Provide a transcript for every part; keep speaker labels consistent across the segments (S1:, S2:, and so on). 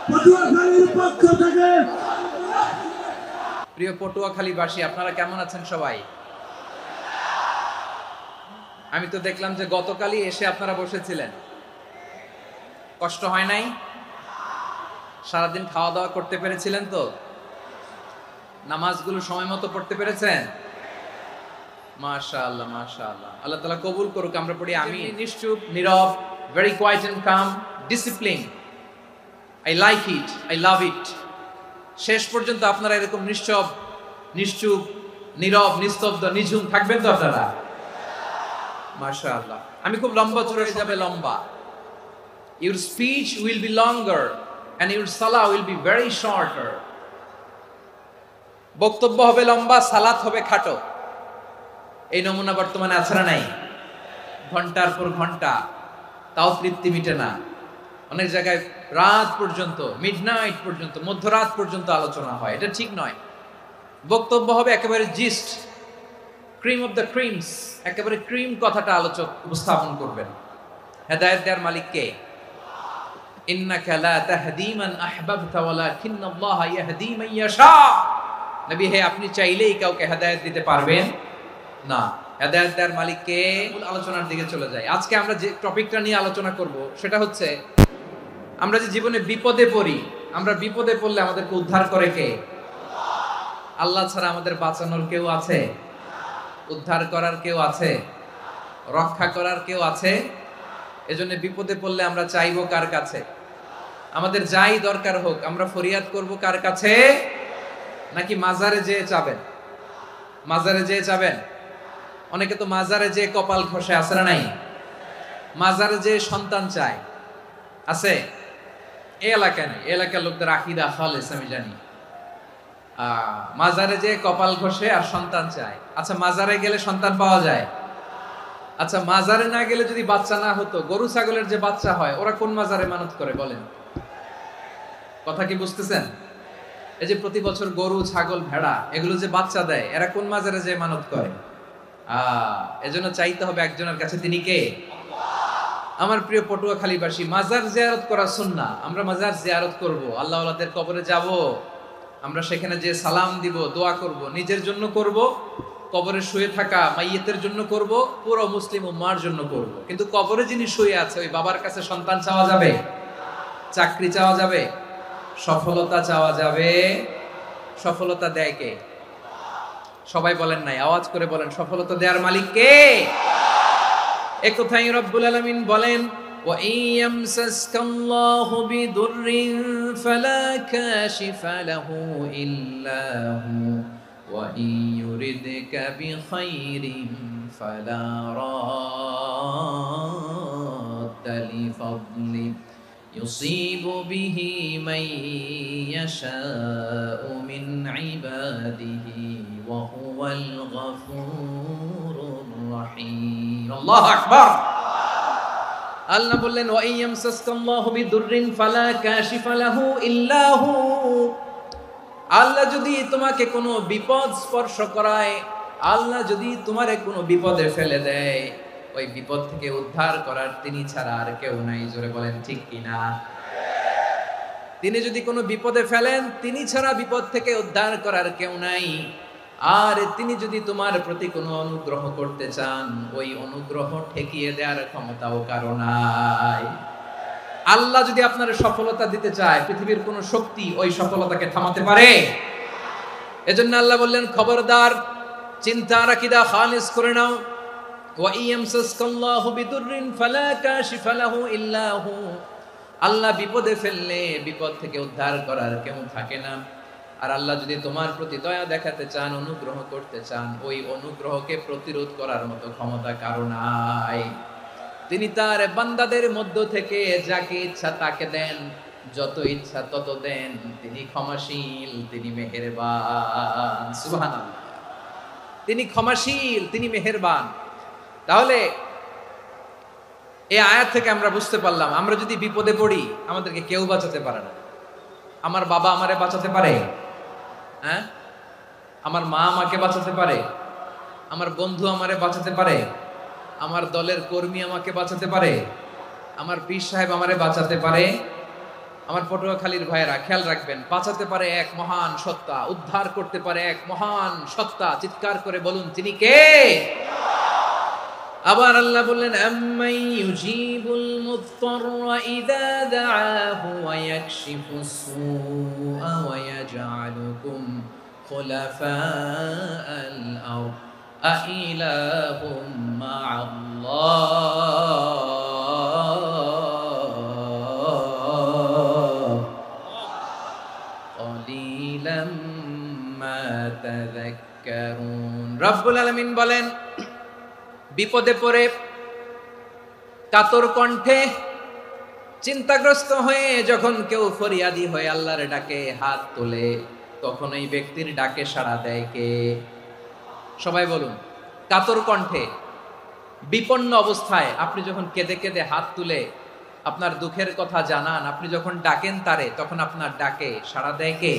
S1: পটুয়াখালীর পক্ষ থেকে।
S2: প্রিয় পটুয়াখালীবাসী, আপনারা কেমন আছেন সবাই? আমি তো দেখলাম যে গতকালই এসে আপনারা বসেছিলেন, কষ্ট হয় নাই? সারাদিন খাওয়া দাওয়া করতে পেরেছিলেন তো? নামাজগুলো সময় মতো পড়তে পেরেছেন? মাশাআল্লাহ মাশাআল্লাহ, আল্লাহ তাআলা কবুল করুক। আমরা পড়ি আমি নিশ্চুপ, নীরব, very quiet and calm, discipline. I like it, I love it. শেষ পর্যন্ত আপনারা এরকম নিশ্চুপ, নীরব, নিস্তব্ধ, নিঝুম থাকবেন তো আপনারা? মাশাআল্লাহ। আমি খুব লম্বা চড়ে যাবে লম্বা। Your speech will be longer and your salah will be very shorter. বক্তব্য হবে লম্বা, সালাত হবে খাটো। এই নমুনা বর্তমানে আছে না নাই? ঘন্টার পর ঘন্টা, তাও তৃপ্তি মিটে না। অনেক জায়গায় রাত পর্যন্ত, মিডনাইট পর্যন্ত, মধ্যরাত পর্যন্ত আলোচনা হয়। এটা ঠিক নয়। বক্তব্য হবে একেবারে gist, cream of the creams, একেবারে ক্রিম কথাটা আলোচক উপস্থাপন করবেন। হেদায়েত দেওয়ার মালিক কে? ইন্নাকা লা তাহদি মান আহবাবতা ওয়ালাকিন্নাল্লাহা ইয়াহদি মান ইয়াশা। নবী হে, আপনি চাইলেই কাউকে হেদায়েত দিতে পারবেন না। হেদায়েত দেওয়ার মালিক কে? আলোচনার দিকে চলে যায়। আজকে আমরা যে টপিকটা নিয়ে আলোচনা করব সেটা হচ্ছে, আমরা যে জীবনে বিপদে পড়ি, আমরা বিপদে পড়লে আমাদেরকে উদ্ধার করে কে? আল্লাহ ছাড়া আমাদের বাঁচানোর কেউ আছে? উদ্ধার করার কেউ আছে? রক্ষা করার কেউ আছে? এজন্য বিপদে পড়লে আমরা চাইবো কার কাছে? আমাদের যাই দরকার হোক আমরা ফরিয়াদ করব কার কাছে? নাকি মাজারে যেয়ে চাবেন? মাজারে যেয়ে চাবেন? অনেকে তো মাজারে যেয়ে কপাল ঘষে, আছে না নাই? মাজারে যেয়ে সন্তান চায়, আছে? এই এলাকায় নাই, এই এলাকার লোকদের আকীদা খালেস আমি জানি। মাজারে যেয়ে কপাল ঘষে আর সন্তান চায়। আচ্ছা, মাজারে গেলে সন্তান পাওয়া যায়? আচ্ছা, মাজারে না গেলে যদি বাচ্চা না হতো, গরু ছাগলের যে বাচ্চা হয় ওরা কোন মাজারে মানত করে বলেন? কথা কি বুঝতেছেন? এই যে প্রতি বছর গরু, ছাগল, ভেড়া এগুলো যে বাচ্চা দেয়, এরা কোন মাজারে যে মানত করে? এজন্য চাইতে হবে একজনের কাছে, তিনি কে? আমার প্রিয় পটুয়াখালীবাসী, মাজার জিয়ারত করা সুন্নাহ। আমরা মাজার জিয়ারত করব, আল্লাহ ওয়ালাদের কবরে যাব, আমরা সেখানে যে সালাম দিব, দোয়া করব, নিজের জন্য করব, কবরে শুয়ে থাকা মাইয়েতের জন্য করব, পুরো মুসলিম উম্মার জন্য করব। কিন্তু কবরে যিনি শুয়ে আছে ওই বাবার কাছে সন্তান চাওয়া যাবে? চাকরি চাওয়া যাবে? সফলতা চাওয়া যাবে? সফলতা দেয় কে? সবাই বলেন নাই, আওয়াজ করে বলেন, সফলতা দেওয়ার মালিক কে? এক কথাই রব্বুল আলামিন বলেন, ওয়া ইয়ামসাসকাল্লাহু বিদুররিন ফালা কাশিফা লাহু ইল্লা হু ওয়া ইয়ুরিদকা বিখাইরিন ফালা রাদ্দা লিফাদলি ইউসিবু বিহি মান ইয়াশাউ মিন ইবাদিহি ওয়া হুয়াল গফুরুর রহিম। আল্লাহু আকবার। আল্লাহ বললেন, ওয়া ইয়ামসাসকাল্লাহু বিদুররিন ফালা কাশিফা লাহু ইল্লা হু। আল্লাহ যদি তোমাকে কোনো বিপদ স্পর্শ করায়, আল্লাহ যদি তোমারে কোনো বিপদে ফেলে দেয়, ওই বিপদ থেকে উদ্ধার করার তিনি ছাড়া আর কেউ নাই। জোরে বলেন ঠিক কিনা? তিনি যদি কোনো বিপদে ফেলেন, তিনি ছাড়া বিপদ থেকে উদ্ধার করার কেউ নাই। আর তিনি যদি তোমার প্রতি কোনো অনুগ্রহ করতে চান, ওই অনুগ্রহ ঠেকিয়ে দেওয়ার ক্ষমতাও কারো নাই। আল্লাহ যদি আপনার সফলতা দিতে চায়, পৃথিবীর কোনো শক্তি ওই সফলতাকে থামাতে পারে? এজন্য আল্লাহ বললেন, খবরদার, চিন্তার আকীদা খালিস করে নাও। ওয়া ইয়ামসাসকাল্লাহু বিদুররিন ফালা কাশিফা লাহু ইল্লা হু। আল্লাহ বিপদে ফেললে বিপদ থেকে উদ্ধার করার কেউ থাকে না। আর আল্লাহ যদি তোমার প্রতি দয়া দেখাতে চান, অনুগ্রহ করতে চান, ওই অনুগ্রহকে প্রতিরোধ করার মতো ক্ষমতা কারো নাই। তিনি তার বান্দাদের মধ্য থেকে যাকে ইচ্ছা তাকে দেন, যত ইচ্ছা তত দেন। তিনি ক্ষমাশীল, তিনি মেহেরবান। সুবহানাল্লাহ। তিনি ক্ষমাশীল, তিনি মেহেরবান। তাহলে এই আয়াত থেকে আমরা বুঝতে পারলাম, আমরা যদি বিপদে পড়ি আমাদেরকে কেউ বাঁচাতে পারে না। আমার বাবা আমারে বাঁচাতে পারে? হ্যাঁ? আমার মা আমাকে বাঁচাতে পারে? আমার বন্ধু আমারে বাঁচাতে পারে? আমার দলের কর্মী আমাকে বাঁচাতে পারে? আমার পীর সাহেব আমারে বাঁচাতে পারে? আমার পটুয়াখালীর ভাইয়েরা খেয়াল রাখবেন, বাঁচাতে পারে এক মহান সত্তা, উদ্ধার করতে পারে এক মহান সত্তা। চিৎকার করে বলুন, তিনি কে? আবার আল্লাহ বললেন, আম্মান ইউজিবুল মুযতাররা ইযা দাআহু ওয়া ইয়াকশিফুস সুআ ওয়া ইয়াজআলুকুম খুলাফাআল আরদ আইলাহুম মা'আল্লাহ ক্বালিলাম মা তাযাক্কারুন। রব্বুল আলামিন বলেন, বিপদে পড়ে কাতর কণ্ঠে চিন্তাগ্রস্ত হয়ে যখন কেউ ফরিয়াদি হয়ে আল্লাহর ডাকে হাত তোলে, তখন ওই ব্যক্তির ডাকে সাড়া দেয় কে? সবাই বলুন। কাতর কণ্ঠে বিপন্ন অবস্থায় আপনি যখন কেঁদে কেঁদে হাত তুলে আপনার দুঃখের কথা জানান, আপনি যখন ডাকেন তারে, তখন আপনার ডাকে সাড়া দেয় কে?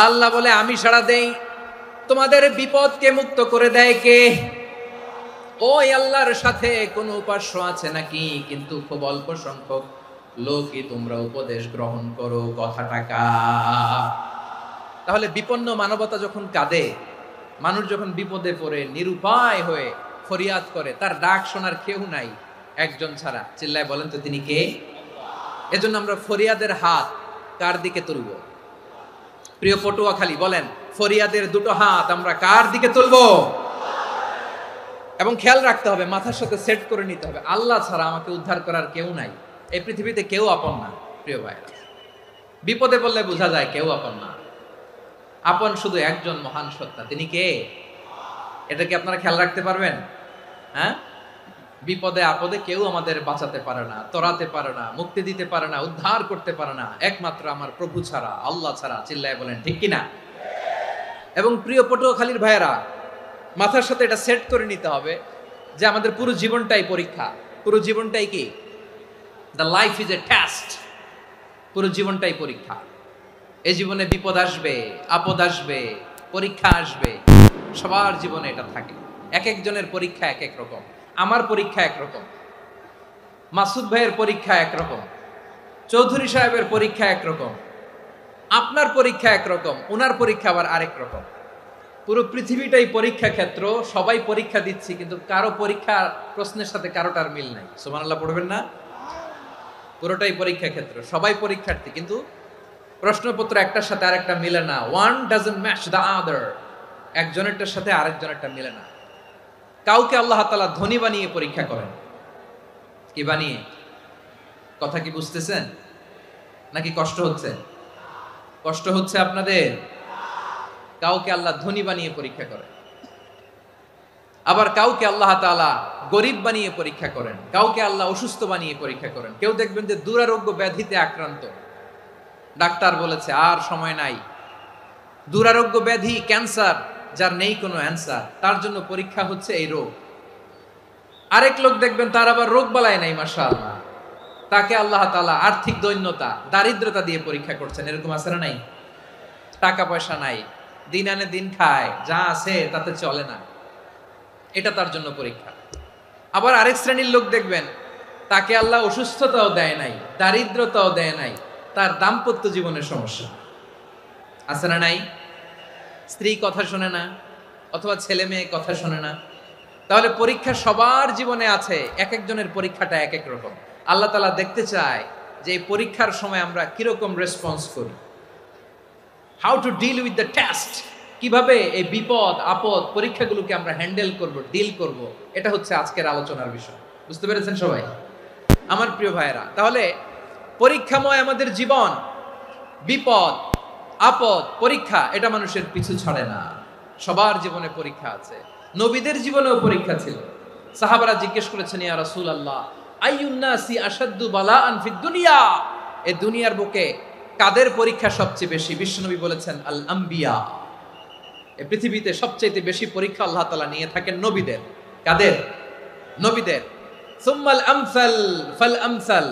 S2: আল্লাহ বলে, আমি সাড়া দেই। তোমাদের বিপদকে মুক্ত করে দেয় কে? ওই আল্লাহর সাথে কোন উপাস্য আছে নাকি? কিন্তু খুব অল্প সংখ্যক লোকই তোমরা উপদেশ গ্রহণ করো। কথাটা কার? তাহলে বিপন্ন মানবতা যখন কাঁদে, মানুষ যখন বিপদে পড়ে নিরুপায় হয়ে ফরিয়াদ করে, তার ডাক শোনার কেউ নাই একজন ছাড়া। চিল্লায় বলেন তো, তিনি কে? এজন্য আমরা ফরিয়াদের হাত কার দিকে তুলব? প্রিয় পটুয়াখালী বলেন, ফরিয়াদের দুটো হাত আমরা কার দিকে তুলবো? এবং খেয়াল রাখতে হবে, মাথার সাথে সেট করে নিতে হবে, আল্লাহ ছাড়া আমাকে উদ্ধার করার কেউ নাই। এই পৃথিবীতে কেউ আপন না। প্রিয় ভাইরা, বিপদে পড়লে বোঝা যায় কেউ আপন না। আপন শুধু একজন মহান সত্তা। তিনি কে? এটা কি আপনারা খেয়াল রাখতে পারবেন? হ্যাঁ, বিপদে আপদে কেউ আমাদের বাঁচাতে পারে না, তরাতে পারে না, মুক্তি দিতে পারে না, উদ্ধার করতে পারে না, একমাত্র আমার প্রভু ছাড়া, আল্লাহ ছাড়া। চিল্লায় বলেন ঠিক কিনা? এবং প্রিয় পটুয়াখালীর ভাইয়েরা, মাথার সাথে এটা সেট করে নিতে হবে যে আমাদের পুরো জীবনটাই পরীক্ষা। পুরো জীবনটাই কি? The life is a test. পুরো জীবনটাই পরীক্ষা। এই জীবনে বিপদ আসবে, আপদ আসবে, পরীক্ষা আসবে, সবার জীবনে এটা থাকে। এক একজনের পরীক্ষা এক এক রকম। আমার পরীক্ষা একরকম, মাসুদ ভাইয়ের পরীক্ষা একরকম, চৌধুরী সাহেবের পরীক্ষা একরকম, আপনার পরীক্ষা একরকম, ওনার পরীক্ষা আবার আরেক রকম। পুরো পৃথিবীটাই পরীক্ষা ক্ষেত্র, সবাই পরীক্ষা দিচ্ছি, কিন্তু কারো পরীক্ষা প্রশ্নের সাথে কারোটার মিল নাই। সুবহানাল্লাহ পড়বেন না? পুরোটাই পরীক্ষা ক্ষেত্র, সবাই পরীক্ষার্থী, কিন্তু প্রশ্নপত্র একটার সাথে আরেকটা মিলে না। One doesn't match the other. একজনেরটার সাথে আরেকজনেরটা মিলে না। কাউকে আল্লাহ তাআলা ধনী বানিয়ে পরীক্ষা করেন। কি বানিয়ে? কথা কি বুঝতেছেন নাকি কষ্ট হচ্ছে? কষ্ট হচ্ছে আপনাদের? কাউকে আল্লাহ ধনী বানিয়ে পরীক্ষা করেন, আবার কাউকে আল্লাহ তাআলা গরিব বানিয়ে পরীক্ষা করেন, কাউকে আল্লাহ অসুস্থ বানিয়ে পরীক্ষা করেন। কেউ দেখবেন যে দুরারোগ্য ব্যাধিতে আক্রান্ত, ডাক্তার বলেছে আর সময় নাই, দুরারোগ্য ব্যাধি, ক্যান্সার, যার নেই কোনো অ্যান্সার, তার জন্য পরীক্ষা হচ্ছে এই রোগ। আরেক লোক দেখবেন তার আবার রোগ বালাই নাই, মাশাআল্লাহ, তাকে আল্লাহ তাআলা আর্থিক দৈন্যতা, দারিদ্রতা দিয়ে পরীক্ষা করছেন। এরকম আছে না নাই? টাকা পয়সা নাই, দিন আনে দিন খায়, যা আছে তাতে চলে না, এটা তার জন্য পরীক্ষা। আবার আরেক শ্রেণীর লোক দেখবেন তাকে আল্লাহ অসুস্থতাও দেয় নাই, দারিদ্রতাও দেয় নাই, তার দাম্পত্য জীবনের সমস্যা আছে না নাই? স্ত্রী কথা শোনে না, অথবা ছেলে মেয়ে কথা শোনে না। তাহলে পরীক্ষা সবার জীবনে আছে, এক একজনের পরীক্ষাটা এক এক রকম। আল্লাহ তাআলা দেখতে চায় যে এই পরীক্ষার সময় আমরা কিরকম রেসপন্স করি, how to deal with the test, কিভাবে এই বিপদ আপদ পরীক্ষাগুলোকে আমরা হ্যান্ডেল করব, ডিল করব। এটা হচ্ছে আজকের আলোচনার বিষয়। বুঝতে পেরেছেন সবাই আমার প্রিয় ভাইয়েরা? তাহলে পরীক্ষাময় আমাদের জীবন, বিপদ আপদ পরীক্ষা, এটা মানুষের পিছু ছাড়ে না। সবার জীবনে পরীক্ষা আছে। নবীদের জীবনেও পরীক্ষা ছিল। সাহাবারা জিজ্ঞেস করেছেন, ইয়া রাসূলুল্লাহ, আইয়ুন নাসি আশাদ্দু বালাআন ফিদ দুনিয়া, এই দুনিয়ার বুকে কাদের পরীক্ষা সবচেয়ে বেশি? বিশ্বনবী বলেছেন, আল আম্বিয়া। এই পৃথিবীতে সবচেয়ে বেশি পরীক্ষা আল্লাহ তাআলা নিয়ে থাকেন নবীদের। কাদের? নবীদের। সুম্মাল আমসাল ফাল আমসাল,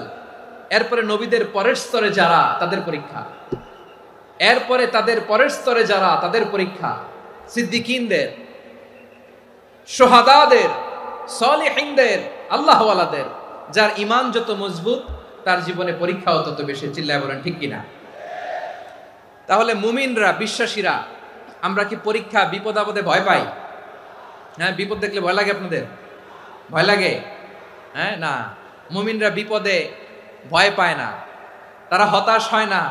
S2: এরপরে নবীদের পরের স্তরে যারা, তাদের পরীক্ষা। এরপরে তাদের পরের স্তরে যারা, তাদের পরীক্ষা। সিদ্দিকিনদের, শুহাদাদের, সলিহিনদের, আল্লাহওয়ালাদের, যার ঈমান যত মজবুত তার জীবনে পরীক্ষাও তত বেশি। চিল্লায় বলেন ঠিক কিনা? তাহলে মুমিনরা, বিশ্বাসীরা, আমরা কি পরীক্ষা, বিপদ আপদে ভয় পাই? হ্যাঁ, বিপদ দেখলে ভয় লাগে আপনাদের? ভয় লাগে? হ্যাঁ, না, মুমিনরা বিপদে ভয় পায় না, তারা হতাশ হয় না,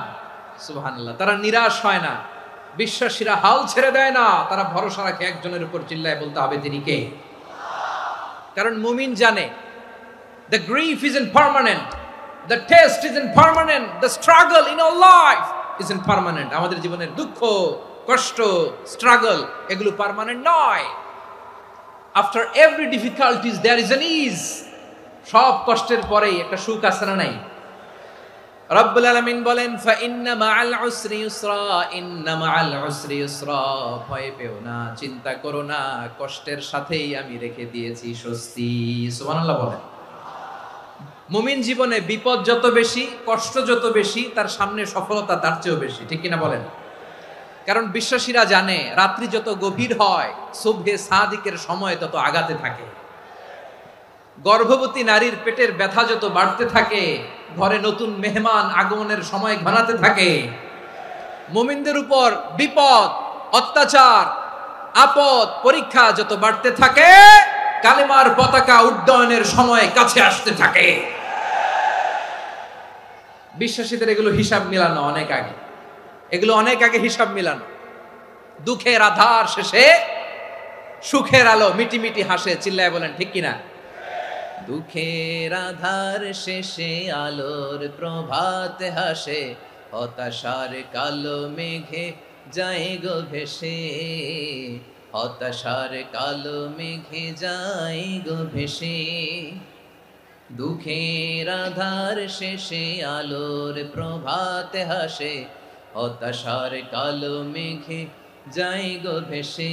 S2: সুবহানাল্লাহ, তারা নিরাশ হয় না। বিশ্বাসীরা হাল ছেড়ে দেয় না, তারা ভরসা রাখে একজনের উপর। চিল্লায় বলতে হবে তিনি কে? কারণ মুমিন জানে the grief isn't permanent, the test isn't permanent, the struggle in our life isn't permanent. আমাদের জীবনের দুঃখ, কষ্ট, স্ট্রাগল এগুলো পার্মানেন্ট নয়। After every difficulties there is an ease. সব কষ্টের পরেই একটা সুখ আছে না নাই? রব্বুল আলামিন বলেন ফা ইন্না মাআল উসরি ইউসরা, ইন্না মাআল উসরি ইউসরা। ভয় পেও না, চিন্তা করো না, কষ্টের সাথেই আমি রেখে দিয়েছি স্বস্তি। সুবহানাল্লাহ বলেন। মুমিন জীবনে বিপদ যত বেশি, কষ্ট যত বেশি, তার সামনে সফলতা তার চেয়েও বেশি। ঠিক কিনা বলেন? কারণ বিশ্বাসীরা জানে রাত্রি যত গভীর হয়, সুবহে সাদিকের সময় তত আগাতে থাকে। গর্ভবতী নারীর পেটের ব্যথা যত বাড়তে থাকে, ঘরে নতুন মেহমান আগমনের সময় ঘনাতে থাকে। মুমিনদের উপর বিপদ, অত্যাচার, আপদ, পরীক্ষা যত বাড়তে থাকে, কালেমার পতাকা উড্ডয়নের সময় কাছে আসতে থাকে। বিশ্বাসীদের এগুলো হিসাব মিলানো অনেক আগে, এগুলো অনেক আগে হিসাব মিলানো। দুঃখের আধার শেষে সুখের আলো মিটিমিটি হাসে। চিল্লায় বলেন ঠিক কিনা? দুঃখের আধার শেষে আলোর প্রভাত হাসে, হতাশার কালো মেঘে যায় গো ভেসে, হতাশার কালো মেঘে যায় গো ভেসে। দুঃখের আধার শেষে আলোর প্রভাত হাসে, হতাশার কালো মেঘে যায় গো ভেসে,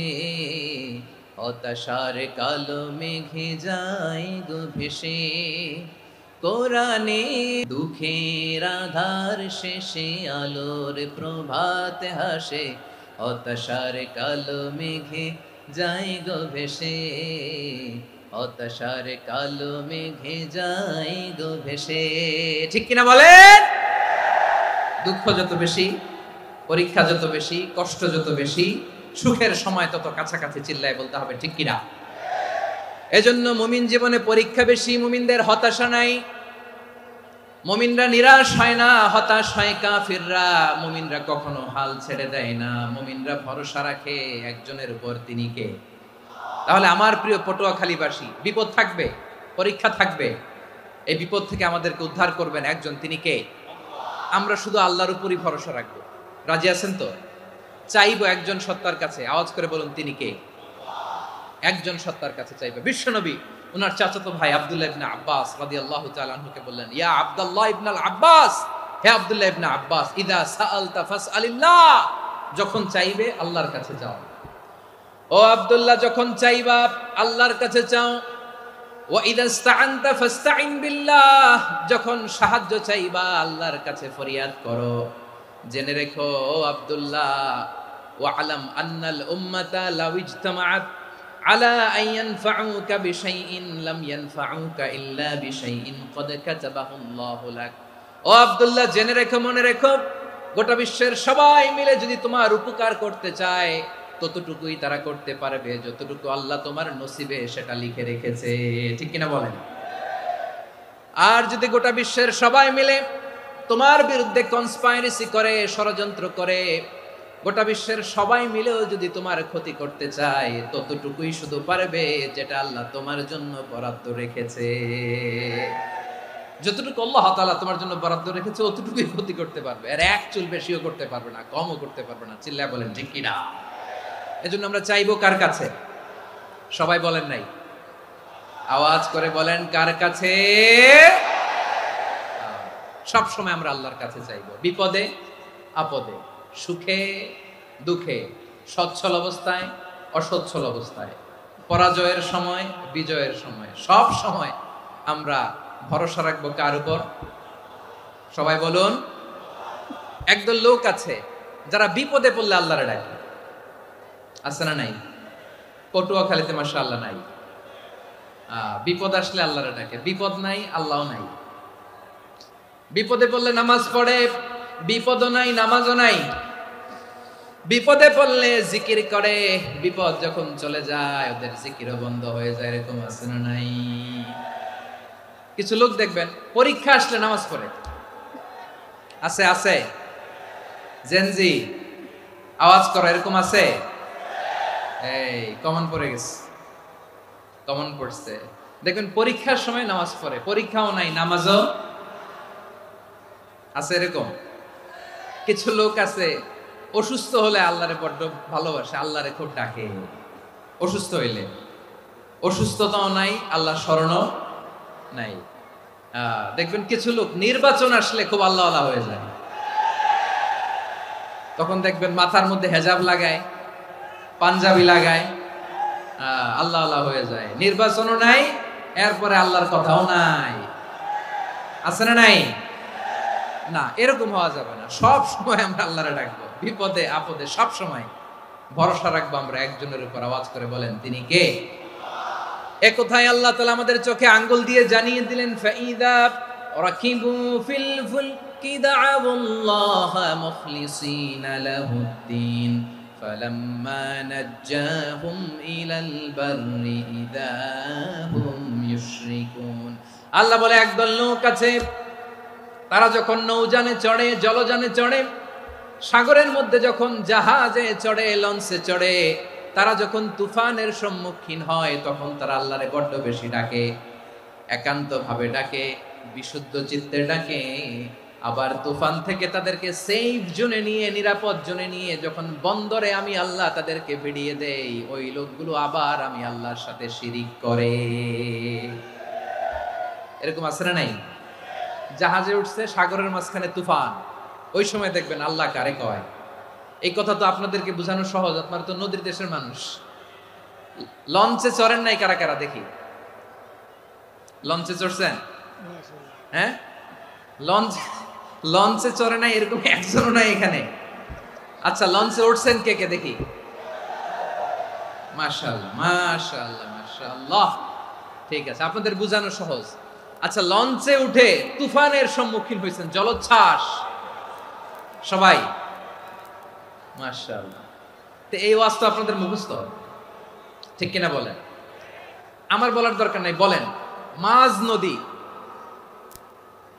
S2: হতাশার কালো মেঘে যায় গো ভেসে। কোরআনে দুঃখের আধার শেষে আলোর প্রভাত হাসে, হতাশার কালো মেঘে যায় গো ভেসে, হতাশার কালো মেঘে যায় গো ভেসে। ঠিক কিনা বলেন? দুঃখ যত বেশি, পরীক্ষা যত বেশি, কষ্ট যত বেশি, সুখের সময় তত কাছাকাছি। চিল্লায় বলতে হবে ঠিক কিনা? এজন্য মুমিন জীবনে পরীক্ষা বেশি, মুমিনদের হতাশা নাই। মুমিনরা নিরাশ হয় না, হতাশ হয় কাফিররা। মুমিনরা কখনো হাল ছেড়ে দেয় না, মুমিনরা ভরসা রাখে একজনের উপর, তিনি কে? তাহলে আমার প্রিয় পটুয়াখালীবাসী, বিপদ থাকবে, পরীক্ষা থাকবে, এই বিপদ থেকে আমাদেরকে উদ্ধার করবেন একজন, তিনি কে? আমরা শুধু আল্লাহর উপরই ভরসা রাখবো। রাজি আছেন তো? চাইবো একজন সত্তার কাছে। আওয়াজ করে বলুন তিনি কে? একজন সত্তার কাছে চাইবে। বিশ্বনবী ওনার চাচাতো ভাই আব্দুল্লাহ ইবনে আব্বাস রাদিয়াল্লাহু তাআলা আনহুকে বললেন, ইয়া আব্দুল্লাহ ইবনে আব্বাস, হে আব্দুল্লাহ ইবনে আব্বাস, ইদা সাআলতা ফাসআলিল্লাহ, যখন চাইবে আল্লাহর কাছে যাও। ও আব্দুল্লাহ, যখন চাইবা আল্লাহর কাছে চাও। ওয়া ইদা ইসতাআনতা ফাসতাইন বিল্লাহ, যখন সাহায্য চাইবা আল্লাহর কাছে ফরিয়াদ করো। জেনে রেখো ও আব্দুল্লাহ, ওয়া'লাম আন্নাল উম্মাতা লাউ ইজতামাআত আলা আন ইয়ানফাউকা বিশাইইন লাম ইয়ানফাউকা ইল্লা বিশাইইন ক্বাদ কাতাবাহু আল্লাহু লাক। ও আব্দুল্লাহ, জেনে রেখো, মনে রেখো, গোটা বিশ্বের সবাই মিলে যদি তোমার উপকার করতে চায়, ততটুকুই তারা করতে পারবে যতটুকু আল্লাহ তোমার নসিবে সেটা লিখে রেখেছে। ঠিক কিনা বলেন? আর যদি গোটা বিশ্বের সবাই মিলে তোমার বিরুদ্ধে কনস্পাইরেসি করে, ষড়যন্ত্র করে, গোটা বিশ্বের সবাই মিলেও যদি তোমার ক্ষতি করতে চায়, ততটুকুই শুধু পারবে যেটা আল্লাহ তোমার জন্য বরাদ্দ রেখেছে। যতটুকু আল্লাহ তাআলা তোমার জন্য বরাদ্দ রেখেছে অতটুকুই ক্ষতি করতে পারবে, আর এক চুল বেশিও করতে পারবে না, কমও করতে পারবে না। চিল্লায় বলেন ঠিক কিনা? এজন্য আমরা চাইবো কার কাছে? সবাই বলেন নাই, আওয়াজ করে বলেন কার কাছে? সব সময় আমরা আল্লাহর কাছে চাইবো, বিপদে আপদে, সুখে দুঃখে, সচ্ছল অবস্থায় অসচ্ছল অবস্থায়, পরাজয়ের সময় বিজয়ের সময়, সব সময় আমরা ভরসা রাখবো কার উপর? সবাই বলুন। একদল লোক আছে যারা বিপদে পড়লে আল্লাহরে ডাকে, আছে না নাই? পটুয়াখালীতে মাশাআল্লাহ নাই। বিপদ আসলে আল্লাহরে ডাকে, বিপদ নাই আল্লাহ নাই। বিপদে পড়লে নামাজ পড়ে, বিপদও নাই নামাজও নাই। বিপদে পড়লে জিকির করে, বিপদ যখন চলে যায় ওদের জিকিরও বন্ধ হয়ে যায়। এরকম আছে না নাই? কিছু লোক দেখবেন পরীক্ষা আসলে নামাজ পড়ে। আছে আছে, জেনজি আওয়াজ করো, এরকম আছে? এই কমন পড়ে গেছে, কমন পড়ছে। দেখবেন পরীক্ষার সময় নামাজ পড়ে, পরীক্ষাও নাই নামাজও আছে। এরকম কিছু লোক আছে অসুস্থ হলে আল্লাহরে বড্ড ভালোবাসে, আল্লাহরে খুব ডাকে। অসুস্থ হইলে অসুস্থতাও নাই, আল্লাহ স্মরণও নাই। দেখবেন কিছু লোক নির্বাচন আসলে খুব আল্লাহওয়ালা হয়ে যায়। তখন দেখবেন মাথার মধ্যে হেজাব লাগায়, পাঞ্জাবি লাগায়, আল্লাহওয়ালা হয়ে যায়। নির্বাচনও নাই, এরপরে আল্লাহর কথাও নাই। আছে না নাই? না, এরকম হওয়া যাবে না। সব সময় আমরা আল্লাহরে ডাকবো, বিপদে আপদে সব সময় ভরসা রাখবো আমরা একজনের উপর। আওয়াজ করে বলেন, তিনি কে? এ কথায় আল্লাহ তাআলা আমাদের চোখে আঙ্গুল দিয়ে জানিয়ে দিলেন, ফাইদা রাকিবু ফিল ফুলকি দা'আউল্লাহা মুখলিসিনা লাহুদ্দিন ফালাম্মা নাজ্জাহুম ইলাল বাররি ইযা হুম ইউশরিকুন। আল্লাহ বলে, একদল লোক আছে, তারা যখন নৌযানে চড়ে, জলযানে চড়ে, সাগরের মধ্যে যখন জাহাজে চড়ে, লঞ্চে চড়ে, তারা যখন তুফানের সম্মুখীন হয় তখন তারা আল্লাহরে বড্ড বেশি ডাকে, একান্ত ভাবে ডাকে, বিশুদ্ধ চিত্তে ডাকে। আবার তুফান থেকে তাদেরকে সেফ জোনে নিয়ে, নিরাপদ জোনে নিয়ে যখন বন্দরে আমি আল্লাহ তাদেরকে ভিড়িয়ে দেই, ওই লোকগুলো আবার আমি আল্লাহর সাথে শিরিক করে। এরকম আছে না নাই? জাহাজে উঠছে, সাগরের মাঝখানে তুফান, ওই সময় দেখবেন আল্লাহ কারে কয়। এই কথা তো আপনাদেরকে বোঝানো সহজ, আপনারা তো নদীর দেশের মানুষ। লঞ্চে চড়েন নাই কারা কারা দেখি? লঞ্চে চড়ছেন? হ্যাঁ, লঞ্চে চড়ে নাই এরকম একজনও নাই এখানে। আচ্ছা, লঞ্চে উঠছেন কে কে দেখি? মাশাআল্লাহ মাশাআল্লাহ মাশাআল্লাহ, ঠিক আছে, আপনাদের বোঝানো সহজ। আচ্ছা, লঞ্চে উঠে তুফানের সম্মুখীন হয়েছেন, জলোচ্ছ্বাস সবাই? মাশাআল্লাহ। তো এই ওয়াজ তো আপনাদের মুখস্থ, ঠিক কিনা বলেন? আমার বলার দরকার নাই, বলেন। মাঝ নদী,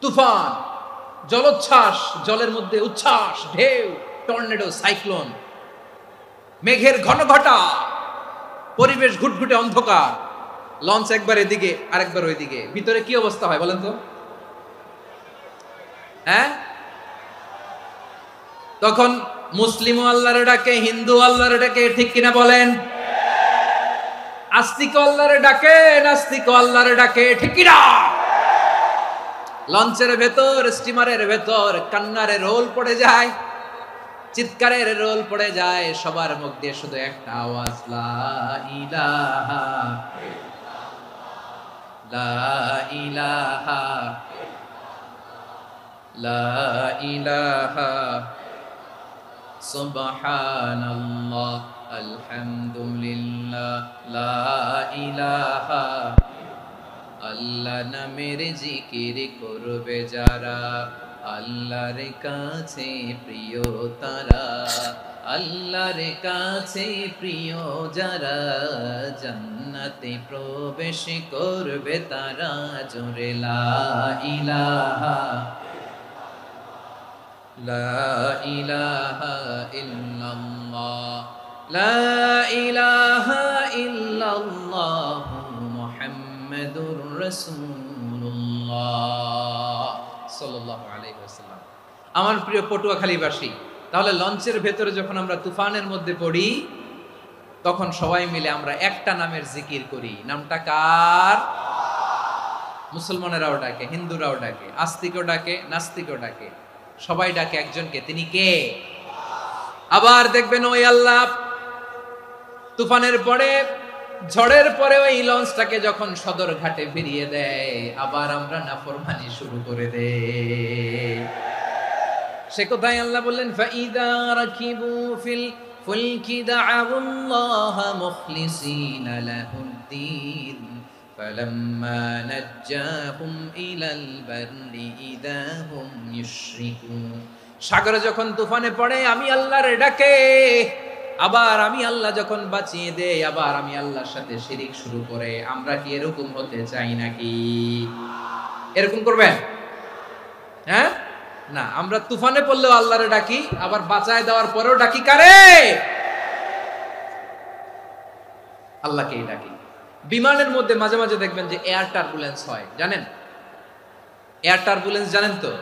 S2: তুফান, জলোচ্ছ্বাস, জলের মধ্যে উচ্ছ্বাস, ঢেউ, টর্নেডো, সাইক্লোন, মেঘের ঘনঘটা, পরিবেশ ঘুটঘুটে অন্ধকার, লঞ্চ একবার এদিকে আরেকবার ওইদিকে, ভিতরে কি অবস্থা হয় বলেন তো? হ্যাঁ, তখন মুসলিম আল্লাহরে ডাকে, হিন্দু আল্লাহরে ডাকে, ঠিক কিনা বলেন? আস্তিক আল্লাহরে ডাকে, নাস্তিক আল্লাহরে ডাকে, ঠিক কিনা? লঞ্চের ভেতর, স্টিমারের ভেতর কান্নারের রোল পড়ে যায়, চিৎকারের রোল পড়ে যায়, সবার মুখ দিয়ে শুধু একটা আওয়াজ, লা ইলাহা লা ইলাহা লা ইলাহা সুবহানাল্লাহ আলহামদুলিল্লাহ লা ইলাহা। আল্লাহ নামের জিকির করবে যারা, আল্লাহর কাছে প্রিয় তারা, আল্লাহর কাছে প্রিয় যারা, জান্নাতে প্রবেশ করবে তারা। জোরে লা ইলাহা লা ইলাহা ইল্লাল্লাহ লা ইলাহা ইল্লাল্লাহ মুহাম্মাদুর রাসূলুল্লাহ সাল্লাল্লাহু আলাইহি ওয়াসাল্লাম। আমার প্রিয় পটুয়াখালীবাসী, তাহলে লঞ্চের ভেতরে যখন আমরা তুফানের মধ্যে পড়ি তখন সবাই মিলে আমরা একটা নামের জিকির করি। নামটা কার? মুসলমানেরাও ডাকে, হিন্দুরাও ডাকে, আস্তিকও ডাকে, নাস্তিকও ডাকে, সবাই ডাকে একজনকে, তিনি কে? আবার দেখবেন ওই আল্লাহ তুফানের পরে, ঝড়ের পরে ওই লঞ্চটাকে যখন সদর ঘাটে ফিরিয়ে দেয়, আবার আমরা নাফরমানি শুরু করে দেই। সে কোথায় আল্লাহ বললেন, ফাইদা রাকিবু ফিল ফুলকি দা'আউল্লাহা মুখলিসিনা লাহুদ্দিন فلما نجاهم إلى البر إذا هم يشركون সাগরে যখন তুফানে পড়ে আমি আল্লাহর ডাকে, আবার আমি আল্লাহ যখন বাঁচিয়ে দেই আবার আমি আল্লাহর সাথে শিরিক শুরু করে। আমরা কি এরকম হতে চাই নাকি? এরকম করবেন? হ্যাঁ না, আমরা তুফানে পড়লেও আল্লাহরে ডাকি, আবার বাঁচায় দেওয়ার পরেও ডাকি কারে? আল্লাহকেই ডাকি। বিমানের মধ্যে মাঝে মাঝে দেখবেন যে এয়ার টার্বুলেন্স হয়, জানেন? এয়ার টার্বুলেন্স জানেন তো?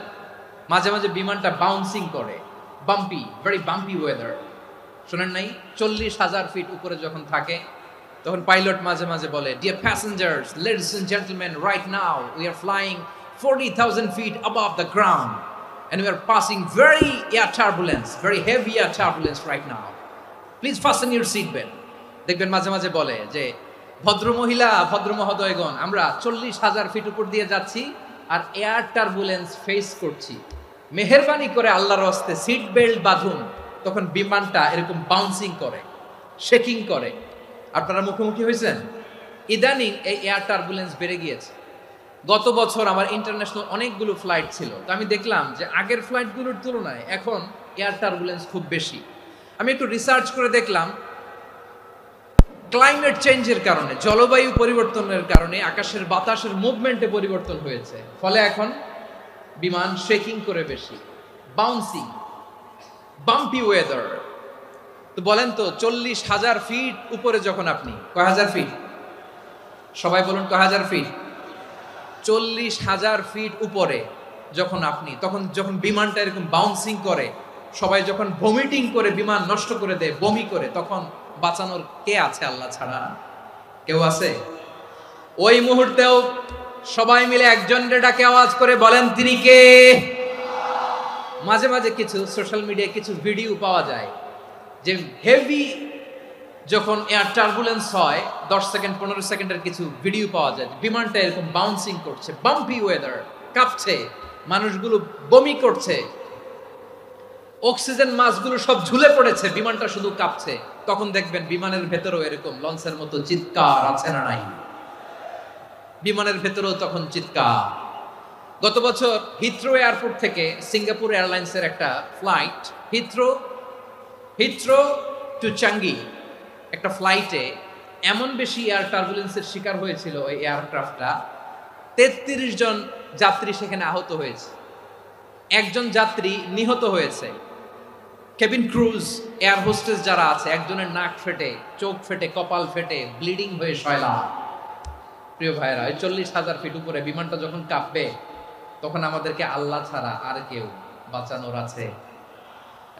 S2: মাঝে মাঝে বিমানটা বাউন্সিং করে, বাম্পি, ভেরি বাম্পি ওয়েদার। শোনেন নাই? 40,000 ফিট উপরে যখন থাকে তখন পাইলট মাঝে মাঝে বলে, dear passengers, ladies and gentleman, right now we are flying 40,000 feet above the ground and we are passing very air turbulence, very heavy air turbulence right now. Please fasten your seat belt. দেখবেন মাঝে মাঝে বলে যে ভদ্র মহিলা, ভদ্র মহোদয়গণ, আমরা 40,000 ফিট উপর দিয়ে যাচ্ছি আর এয়ার টার্বুলেন্স ফেস করছি, মেহেরবানি করে আল্লাহর হস্তে সিট বেল্ট বাঁধুন। তখন বিমানটা এরকম বাউন্সিং করে, শেকিং করে। আপনারা মুখোমুখি হয়েছেন? ইদানিং এই এয়ার টার্বুলেন্স বেড়ে গিয়েছে। গত বছর আমার ইন্টারন্যাশনাল অনেকগুলো ফ্লাইট ছিল, তো আমি দেখলাম যে আগের ফ্লাইটগুলোর তুলনায় এখন এয়ার টার্বুলেন্স খুব বেশি। আমি একটু রিসার্চ করে দেখলাম ক্লাইমেট চেঞ্জের কারণে, জলবায়ু পরিবর্তনের কারণে আকাশের বাতাসের মুভমেন্টে পরিবর্তন হয়েছে, ফলে এখন বিমান শেকিং করে বেশি, বাউন্সিং, বাম্পি ওয়েদার। তো বলেন তো 40,000 ফিট উপরে যখন আপনি, কয় হাজার ফিট? সবাই বলুন কয় হাজার ফিট? 40,000 ফিট উপরে যখন আপনি, তখন যখন বিমানটা এরকম বাউন্সিং করে, সবাই যখন ভমিটিং করে বিমান নষ্ট করে দেয়, বমি করে, তখন বাঁচানোর কে আছে আল্লাহ ছাড়া? কেউ আছে? ওই মুহূর্তেও সবাই মিলে একজনের ডাকে আওয়াজ করে বলেন তিনি কে? মাঝে মাঝে কিছু সোশ্যাল মিডিয়ায় কিছু ভিডিও পাওয়া যায় যে হেভি যখন এয়ার টার্বুলেন্স হয় 10 সেকেন্ড 15 সেকেন্ডের কিছু ভিডিও পাওয়া যায়, বিমানটা এরকম বাউন্সিং করছে, বাম্পি ওয়েদার, কাঁপছে, মানুষগুলো বমি করছে, অক্সিজেন মাসগুলো সব ঝুলে পড়েছে, বিমানটা শুধু কাঁপছে। তখন দেখবেন বিমানের ভেতরেও এরকম লঞ্চের মতো চিৎকার আছে না নাই? বিমানের ভেতরেও তখন চিৎকার। গত বছর হিথ্রো এয়ারপোর্ট থেকে সিঙ্গাপুর এয়ারলাইন্সের একটা ফ্লাইট, হিথ্রো টু চাঙ্গি, একটা ফ্লাইটে এমন বেশি এয়ার টার্বুলেন্সের শিকার হয়েছিল ওই এয়ারক্রাফটটা, 33 জন যাত্রী সেখানে আহত হয়েছে, একজন যাত্রী নিহত হয়েছে। কেবিন ক্রুজ, এয়ার হোস্টেস যারা আছে, একজনের নাক ফেটে, চোখ ফেটে, কপাল ফেটে, ব্লিডিং হয়ে শয়লা। প্রিয় ভাইরা, ওই 40,000 ফিট উপরে বিমানটা যখন কাঁপবে, তখন আমাদেরকে আল্লাহ ছাড়া আর কেউ বাঁচানোর আছে?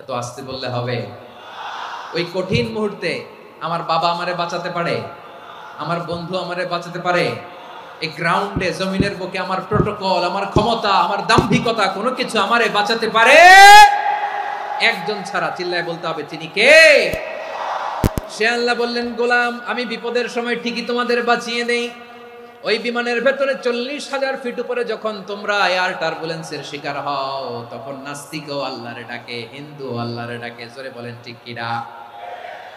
S2: এত আস্তে বললে হবে? ওই কঠিন মুহূর্তে আমার বাবা আমারে বাঁচাতে পারে, আমার বন্ধু আমারে বাঁচাতে পারে। এই গ্রাউন্ডে, জমিনের বুকে আমার প্রোটোকল, আমার ক্ষমতা, আমার দাম্ভিকতা কোনো কিছু আমারে বাঁচাতে পারে? একজন ছাড়া। চিল্লায় বলতে হবে তিনি কে? সে আল্লাহ বললেন, গোলাম আমি বিপদের সময় ঠিকই তোমাদের বাঁচিয়ে দেই। ওই বিমানের ভেতরে 40,000 ফিট উপরে যখন তোমরা এয়ার টার্বুলেন্সের শিকার হও, তখন নাস্তিকও আল্লাহরে ডাকে, হিন্দু আল্লাহরে ডাকে। জোরে বলেন ঠিক কিনা?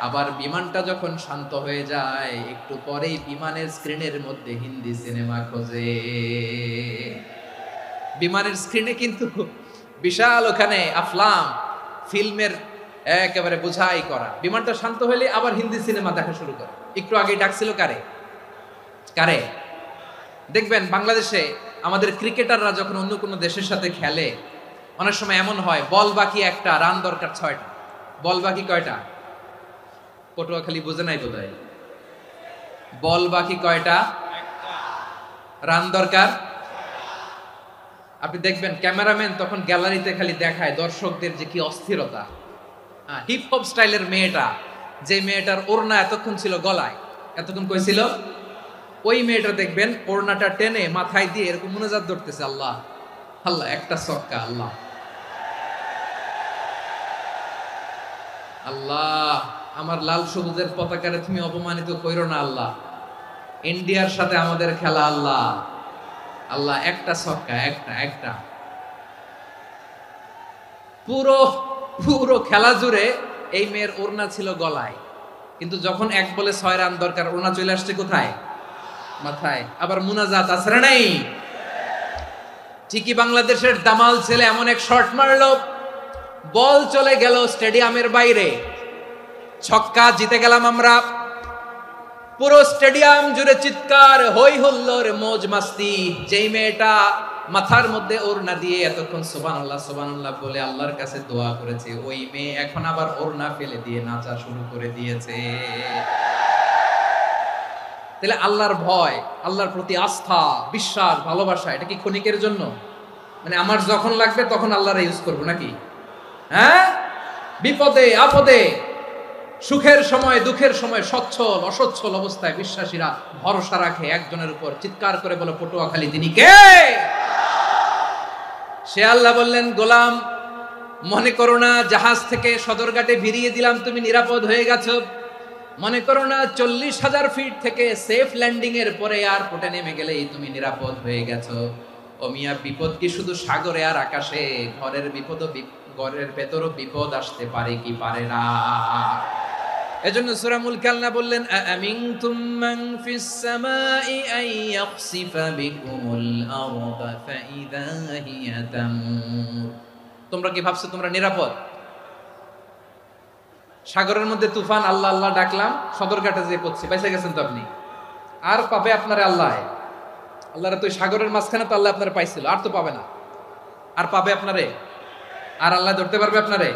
S2: আবার বিমানটা যখন শান্ত হয়ে যায়, একটু পরেই বিমানের স্ক্রিনের মধ্যে হিন্দি সিনেমা খোঁজে। বিমানের স্ক্রিনে কিন্তু বিশাল ওখানে আফলাম ফিল্মের একেবারে বোঝাই করা। বিমানটা শান্ত হলে আবার হিন্দি সিনেমা দেখা শুরু করে। একটু আগে ডাকছিল কারে? কারে? দেখবেন বাংলাদেশে আমাদের ক্রিকেটাররা যখন অন্য কোনো দেশের সাথে খেলে, অনেক সময় এমন হয় বল বাকি একটা, রান দরকার 6টা। বল বাকি কয়টা? পটুয়াখালী বুঝে নাই বোধহয়। বল বাকি কয়টা? রান দরকার। আপনি দেখবেন ক্যামেরাম্যান তখন গ্যালারিতে খালি দেখায় দর্শকদের যে কি অস্থিরতা। হিপ হপ স্টাইলের মেয়েটা, যে মেয়েটার ওড়না এতক্ষণ ছিল গলায়, এতক্ষণ কই ছিল, ওই মেয়েটা দেখবেন ওড়নাটা টেনে মাথায় দিয়ে এরকম মুনাজাত ধরতেছে, আল্লাহ আল্লাহ, একটা ছক্কা, আল্লাহ আল্লাহ, আমার লাল সবুজের পতাকারে তুমি অপমানিত কইরো না আল্লাহ, ইন্ডিয়ার সাথে আমাদের খেলা আল্লাহ আল্লাহ, একটা ছক্কা, একটা। পুরো খেলা জুড়ে এই মেয়ের ওড়না ছিল গলায়, কিন্তু যখন 1 বলে 6 রান দরকার, ওড়না চলে আসছে কোথায়? মাথায়। আবার মুনাজাত আছে না নাই? ঠিকই বাংলাদেশের দামাল ছেলে এমন এক শট মারলো, বল চলে গেল স্টেডিয়ামের বাইরে, ছক্কা, জিতে গেলাম আমরা। পুরো স্টেডিয়াম জুড়ে চিৎকার, হই হুল্লোর, মৌজ মাস্তি। যেই মেয়েটা মাথার মধ্যে ওড়না দিয়ে এতক্ষণ সুবহানাল্লাহ সুবহানাল্লাহ বলে আল্লাহর কাছে দোয়া করেছে, ওই মেয়ে এখন আবার ওড়না ফেলে দিয়ে নাচা শুরু করে দিয়েছে। তাহলে আল্লাহর ভয়, আল্লাহর প্রতি আস্থা, বিশ্বাস, ভালোবাসা, এটা কি ক্ষণিকের জন্য? মানে আমার যখন লাগবে তখন আল্লাহরে ইউজ করবো নাকি? হ্যাঁ, বিপদে আপদে, সুখের সময় দুঃখের সময়, সচ্ছল অসচ্ছল অবস্থায় বিশ্বাসীরা ভরসা রাখে একজনের উপর। চিৎকার করে বলো, পটুয়াখালী তিনি কে? সে আল্লাহ বললেন, গোলাম মনে করো না জাহাজ থেকে সদরঘাটে ভিড়িয়ে দিলাম, তুমি নিরাপদ হয়ে গেছো। মনে করো না 40,000 ফিট থেকে সেফ ল্যান্ডিং এর পরে এয়ারপোর্টে নেমে গেলেই তুমি নিরাপদ হয়ে গেছো। ও মিয়া, বিপদ কি শুধু সাগরে আর আকাশে? ঘরের বিপদও, ঘরের ভেতরও বিপদ আসতে পারে কি পারে না? এজন্য সূরা মুলক আল্লাহ বললেন, আমিনতুম মান ফিস সামাই আন ইয়াখসিফা বিকুমুল আরদা ফাইদা হিয়া তামুর। তোমরা কি ভাবছো তোমরা নিরাপদ? সাগরের মধ্যে তুফান, আল্লাহ আল্লাহ ডাকলাম, সদরঘাটে যেয়ে পড়ছে, বেঁচে গেছেন তো আপনি। আর পাবে আপনারে আল্লাহ? আল্লাহরে তো সাগরের মাঝখানে তো আল্লাহ আপনারে পাইছিল, আর তো পাবে না। আর পাবে আপনারে? আর আল্লাহ ধরতে পারবে আপনারে?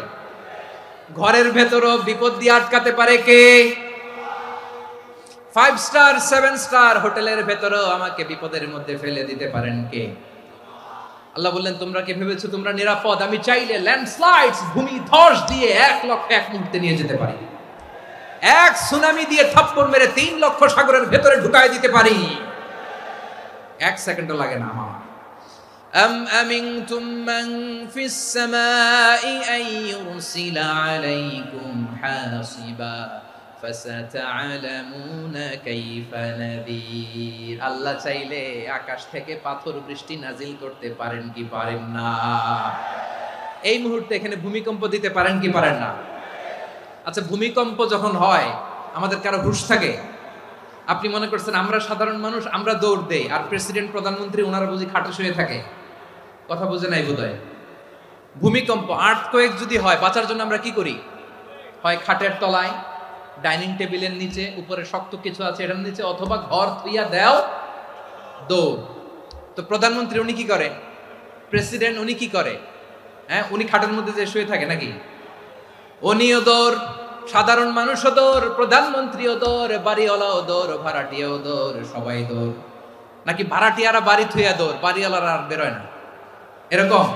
S2: ঘরের ভেতরও বিপদ দিয়ে আটকাতে পারে কে? 5 স্টার 7 স্টার হোটেলের ভেতরও আমাকে বিপদের মধ্যে ফেলে দিতে পারেন কে? আল্লাহ বললেন, তোমরা কি ভেবেছো তোমরা নিরাপদ? আমি চাইলে ল্যান্ডস্লাইডস, ভূমি ধস দিয়ে 1 লক্ষ এক মুহূর্তে নিয়ে যেতে পারি। এক সুনামি দিয়ে থাপ্পড় মেরে 3 লক্ষ সাগরের ভেতরে ঢুকায় দিতে পারি। 1 সেকেন্ডও লাগে না আমার। أم أمنتم من في السماء أن يرسل عليكم حاصبا فستعلمون كيف نذير। আল্লাহ চাইলে আকাশ থেকে পাথর বৃষ্টি নাজিল করতে পারেন কি পারেন না? এই মুহূর্তে এখানে ভূমিকম্প দিতে পারেন কি পারেন না? আচ্ছা, ভূমিকম্প যখন হয় আমাদের কারো হুঁশ থাকে? আপনি মনে করছেন আমরা সাধারণ মানুষ, আমরা দৌড় দেই, আর প্রেসিডেন্ট প্রধানমন্ত্রী ওনারা বুঝি খাটে শুয়ে থাকে? কথা বুঝে নাই বোধহয়। ভূমিকম্প, আর্থকোয়েক যদি হয়, বাঁচার জন্য আমরা কি করি? হয় খাটের তলায়, ডাইনিং টেবিলের নিচে, উপরে শক্ত কিছু আছে এটার নিচে, অথবা ঘর থুইয়া দেও দৌড়। তো প্রধানমন্ত্রী উনি কি করে? প্রেসিডেন্ট উনি কি করে? হ্যাঁ, উনি খাটের মধ্যে যে শুয়ে থাকে নাকি? উনিও দৌড়, সাধারণ মানুষও দৌড়, প্রধানমন্ত্রীও দৌড়, বাড়িওয়ালাও দৌড়, ভাড়াটিয়াও দৌড়, সবাই দৌড়। নাকি ভাড়াটিয়ারা বাড়ি থুইয়া দৌড়, বাড়িওয়ালারা আর বেরোয় না? এরকম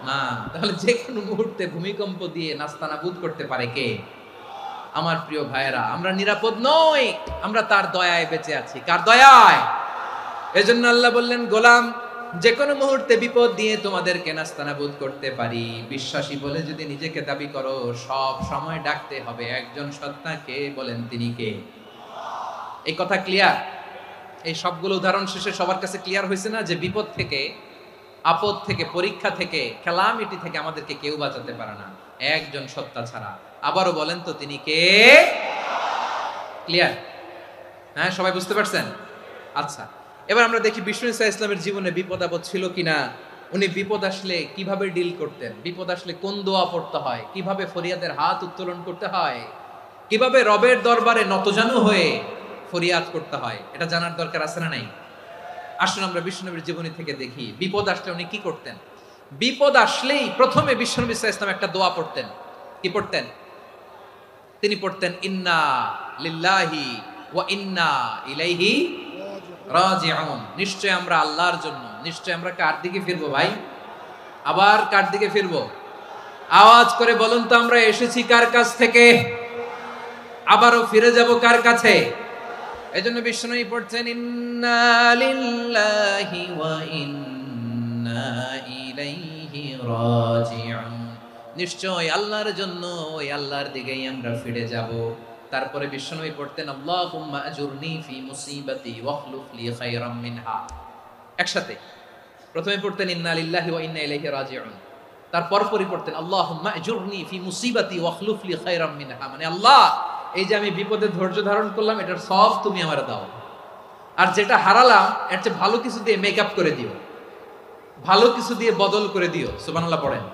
S2: না। তাহলে যে কোনো মুহূর্তে ভূমিকম্প দিয়ে নাস্তানাবুদ করতে পারে কে? আমার প্রিয় ভাইয়েরা, আমরা নিরাপদ নই, আমরা তার দয়ায় বেঁচে আছি। কার দয়ায়? এজন্য আল্লাহ বললেন, গোলাম যে কোনো মুহূর্তে বিপদ দিয়ে তোমাদেরকে নাস্তানাবুদ করতে পারি। বিশ্বাসী বলে যদি নিজেকে দাবি করো, সব সময় ডাকতে হবে একজন সত্তাকে। বলেন তিনি কে? এই কথা ক্লিয়ার? এই সবগুলো উদাহরণ শেষে সবার কাছে ক্লিয়ার হয়েছে না যে বিপদ থেকে, আপদ থেকে, পরীক্ষা থেকে, ক্যালামিটি থেকে আমাদেরকে কেউ বাঁচাতে পারে না একজন সত্তা ছাড়া। আবারও বলেন তো তিনি কে? ক্লিয়ার? হ্যাঁ, সবাই বুঝতে পারছেন? আচ্ছা, এবার আমরা দেখি বিষ্ণু ঈসা ইসলামের জীবনে বিপদ আপদ ছিল কিনা। উনি বিপদ আসলে কিভাবে ডিল করতেন, বিপদ আসলে কোন দোয়া পড়তে হয়, কিভাবে ফরিয়াদের হাত উত্তোলন করতে হয়, কিভাবে রবের দরবারে নতজানু হয়ে ফরিয়াদ করতে হয়, এটা জানার দরকার আছে না নাই? আসুন আমরা বিশ্বনবীর জীবনী থেকে দেখি বিপদ আসলে উনি কি করতেন। বিপদ আসলেই প্রথমে বিশ্বনবী সাল্লাল্লাহু আলাইহি ওয়াসাল্লাম একটা দোয়া পড়তেন। কি পড়তেন? তিনি পড়তেন, ইন্না লিল্লাহি ওয়া ইন্না ইলাইহি রাজিউন। নিশ্চয় আমরা আল্লাহর জন্য, নিশ্চয় আমরা কার দিকে ফিরবো ভাই? আবার কার দিকে ফিরবো? আওয়াজ করে বলুন তো, আমরা এসেছি কার কাছ থেকে, আবারও ফিরে যাব কার কাছে? এজন্য বিষ্ণু পড়ছেন, ইন্না লিল্লাহি ওয়া ইন্না ইলাইহি রাজিউন। নিশ্চয় আল্লাহর জন্য, ওই আল্লাহর দিকেই আমরা ফিরে যাব। তারপরে বিষ্ণু পড়তেন, আল্লাহুম্মা আজুরনি ফি মুসিবাতি ওয়াখলুফ লি খায়রাম মিনহা। একসাথে প্রথমে পড়তেন ইন্না লিল্লাহি ওয়া ইন্না ইলাইহি রাজিউন, তারপর পড়তেন আল্লাহুম্মা আজুরনি ফি মুসিবাতি ওয়াখলুফ লি খায়রাম মিনহা। মানে আল্লাহ, এই যে আমি বিপদে ধৈর্য ধারণ করলাম, এটার সব তুমি আমারে দাও। আর যেটা হারালাম এর চেয়ে ভালো কিছু দিয়ে মেকআপ করে দিও, ভালো কিছু দিয়ে বদল করে দিও। সুবহানাল্লাহ পড়েন।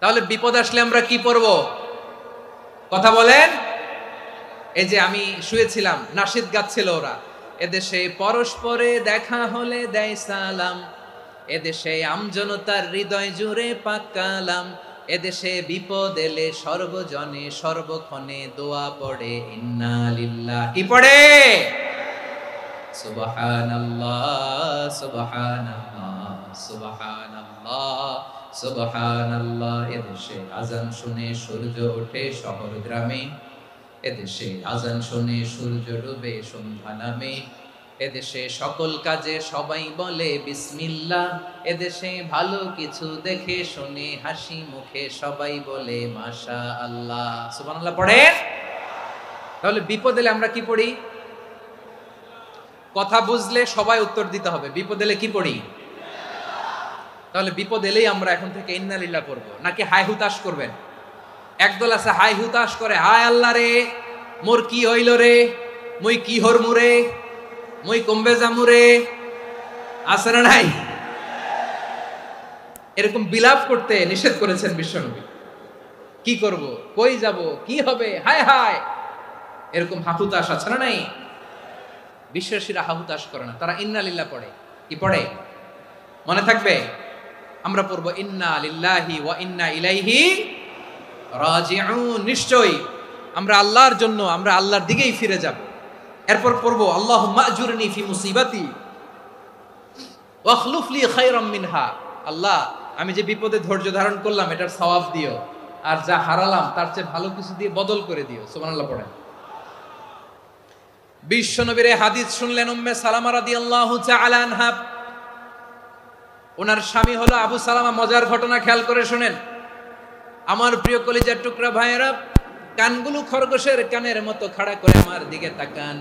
S2: তাহলে বিপদ আসলে আমরা কি পড়ব? কথা বলেন। এই যে আমি শুয়েছিলাম, নাশিদ গাচ্ছিল ওরা, এদেশে পরস্পরে দেখা হলে দেয় সালাম, এদেশে আমজনতার হৃদয় জুড়ে পাক কালাম, এদেশে বিপদ এলে সর্বজনে সর্বক্ষণে দোয়া পড়ে ইন্না লিল্লাহ। কি পড়ে? সুবহানাল্লাহ সুবহানাল্লাহ সুবহানাল্লাহ সুবহানাল্লাহ। এদেশে আজান শুনে সূর্য ওঠে শহর গ্রামে, এদেশে আজান শুনে সূর্য ডুবে সন্ধ্যা নামে, এদেশে সকল কাজে সবাই বলে বিসমিল্লাহ, এদেশে ভালো কিছু দেখে শুনে হাসি মুখে সবাই বলে মাশাআল্লাহ। সুবহানাল্লাহ পড়েন। তাহলে বিপদ এলে আমরা কি পড়ি? কথা বুঝলে সবাই উত্তর দিতে হবে। বিপদ এলে কি পড়ি? তাহলে বিপদ এলেই আমরা এখন থেকে ইন্না লিল্লাহ পড়বো, নাকি হাই হুতাশ করবেন? একদল আছে হাই হুতাশ করে, হায় আল্লাহ রে মোর কি হইল রে, মুই কি হরমু রে, মুই কমবে জামু রে। আছে না নাই? এরকম বিলাপ করতে নিষেধ করেছেন বিশ্বনবী। কি করব, কই যাব, কি হবে, হায় হায়, এরকম হাহুতাশ আছে না নাই? বিশ্বাসীরা হাহুতাশ করে না, তারা ইন্না লিল্লাহ পড়ে। কি পড়ে মনে থাকবে? আমরা পড়বো ইন্না লিল্লাহি ওয়া ইন্না ইলাইহি রাজিউন। নিশ্চয়ই আমরা আল্লাহর জন্য, আমরা আল্লাহর দিকেই ফিরে যাব। এরপর পড়বো আল্লাহুম্মা আজুরনি ফি মুসিবাতি ওয়া আখলুফ লি খায়রাম মিনহা। আল্লাহ, আমি যে বিপদে ধৈর্য ধারণ করলাম এটার সওয়াব দিও, আর যা হারালাম তার চেয়ে ভালো কিছু দিয়ে বদল করে দিও। সুবহানাল্লাহ পড়েন। বিশ্বনবীর হাদিস শুনলেন উম্মে সালামা রাদিয়াল্লাহু তাআলা আনহা। ওনার স্বামী হলো আবু সালামা। মজার ঘটনা খেয়াল করে শুনেন আমার প্রিয় কলিজার টুকরা ভাইয়েরা। কানগুলো খরগোশের কানের মতো খাড়া করে আমার দিকে তাকান।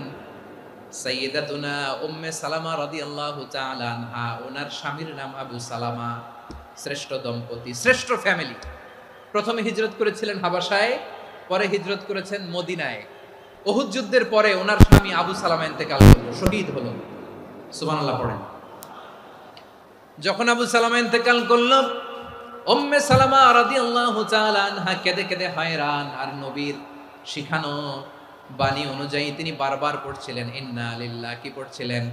S2: সাইয়্যিদাতুনা উম্মে সালামা রাদিয়াল্লাহু তাআলা আনহা, ওনার স্বামীর নাম আবু সালামা। শ্রেষ্ঠ দম্পতি, শ্রেষ্ঠ ফ্যামিলি। প্রথমে হিজরত করেছিলেন হাবাসায়, পরে হিজরত করেছেন মদিনায়। উহুদ যুদ্ধের পরে ওনার স্বামী আবু সালামা ইন্তেকাল করলো, শহীদ হলো। সুবহানাল্লাহ পড়েন। যখন আবু সালামা ইন্তেকাল করলো, উম্মে সালামা রাদিয়াল্লাহু তাআলা আনহা কেঁদে কেঁদে হয়রান। আর নবীর শিখানো বাণী অনুযায়ী তিনি বারবার পড়ছিলেন ইন্না লিল্লাহ। কি পড়ছিলেন?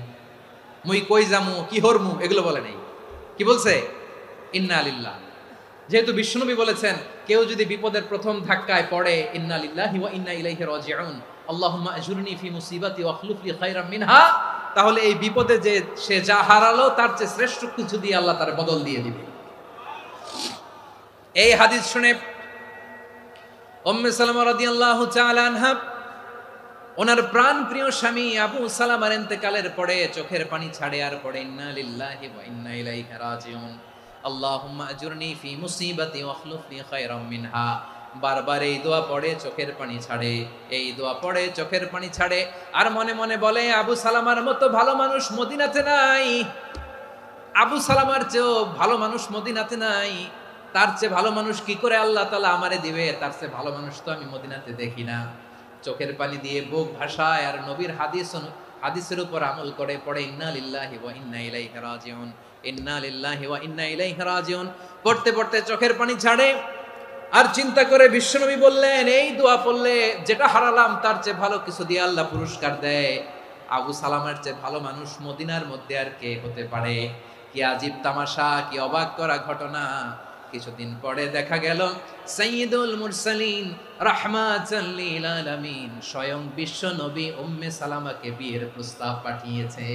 S2: মুই কই জামু, কি হরমু, এগুলো বলে নাই। কি বলছে? ইন্না লিল্লাহ। যেহেতু বিশ্বনবী বলেছেন কেউ যদি বিপদের প্রথম ধাক্কায় পড়ে ইন্না লিল্লাহি ওয়া ইন্না ইলাইহি রাজিউন, আল্লাহুম্মা আজুরনি ফি মুসিবাতি ওয়া আখলুফ লি খায়রাম মিনহা, তাহলে এই বিপদে যে সে যা হারালো তার চেয়ে শ্রেষ্ঠ কিছু দিয়ে আল্লাহ তার বদল দিয়ে দিবে। এই হাদিস শুনে উম্মে সালামা রাদিয়াল্লাহু তাআলা আনহা ওনার প্রাণ প্রিয় স্বামী আবু সালামার ইন্তেকালের পরে চোখের পানি ছাড়ে আর পড়ে ইন্না লিল্লাহি ওয়া ইন্না ইলাইহি রাজিউন, আল্লাহুম্মা আজুরনি ফি মুসিবাতি ওয়া আখলুফ লি খায়রাম মিনহা। বারবার এই দোয়া পড়ে চোখের পানি ছাড়ে, এই দোয়া পড়ে চোখের পানি ছাড়ে। আর মনে মনে বলে আবু সালামার মতো ভালো মানুষ মদিনাতে নাই, আবু সালামার চেয়েও ভালো মানুষ মদিনাতে নাই। তার চেয়ে ভালো মানুষ কি করে আল্লাহ তাআলা আমারে দিবে? তার চেয়ে ভালো মানুষ তো আমি মদিনাতে দেখি না। চোখের পানি দিয়ে বুক ভাসায় আর নবীর হাদিসের উপর আমল করে পড়ে ইন্না লিল্লাহি ওয়া ইন্না ইলাইহি রাজিউন, ইন্না লিল্লাহি ওয়া ইন্না ইলাইহি রাজিউন। পড়তে পড়তে চোখের পানি ছাড়ে আর চিন্তা করে বিশ্বনবী বললেন এই দোয়া পড়লে যেটা হারালাম তার চেয়ে ভালো কিছু দিয়ে আল্লাহ পুরস্কার দেয়। আবু সালামার চেয়ে ভালো মানুষ মদিনার মধ্যে আর কে হতে পারে? কি আজীব তামাশা, কি অবাক করা ঘটনা। কিছুদিন পরে দেখা গেল সাইয়্যিদুল মুরসালিন রাহমাতাল লিল আলামিন স্বয়ং বিশ্ব নবী উম্মে সালামাকে বিয়ের প্রস্তাব পাঠিয়েছে।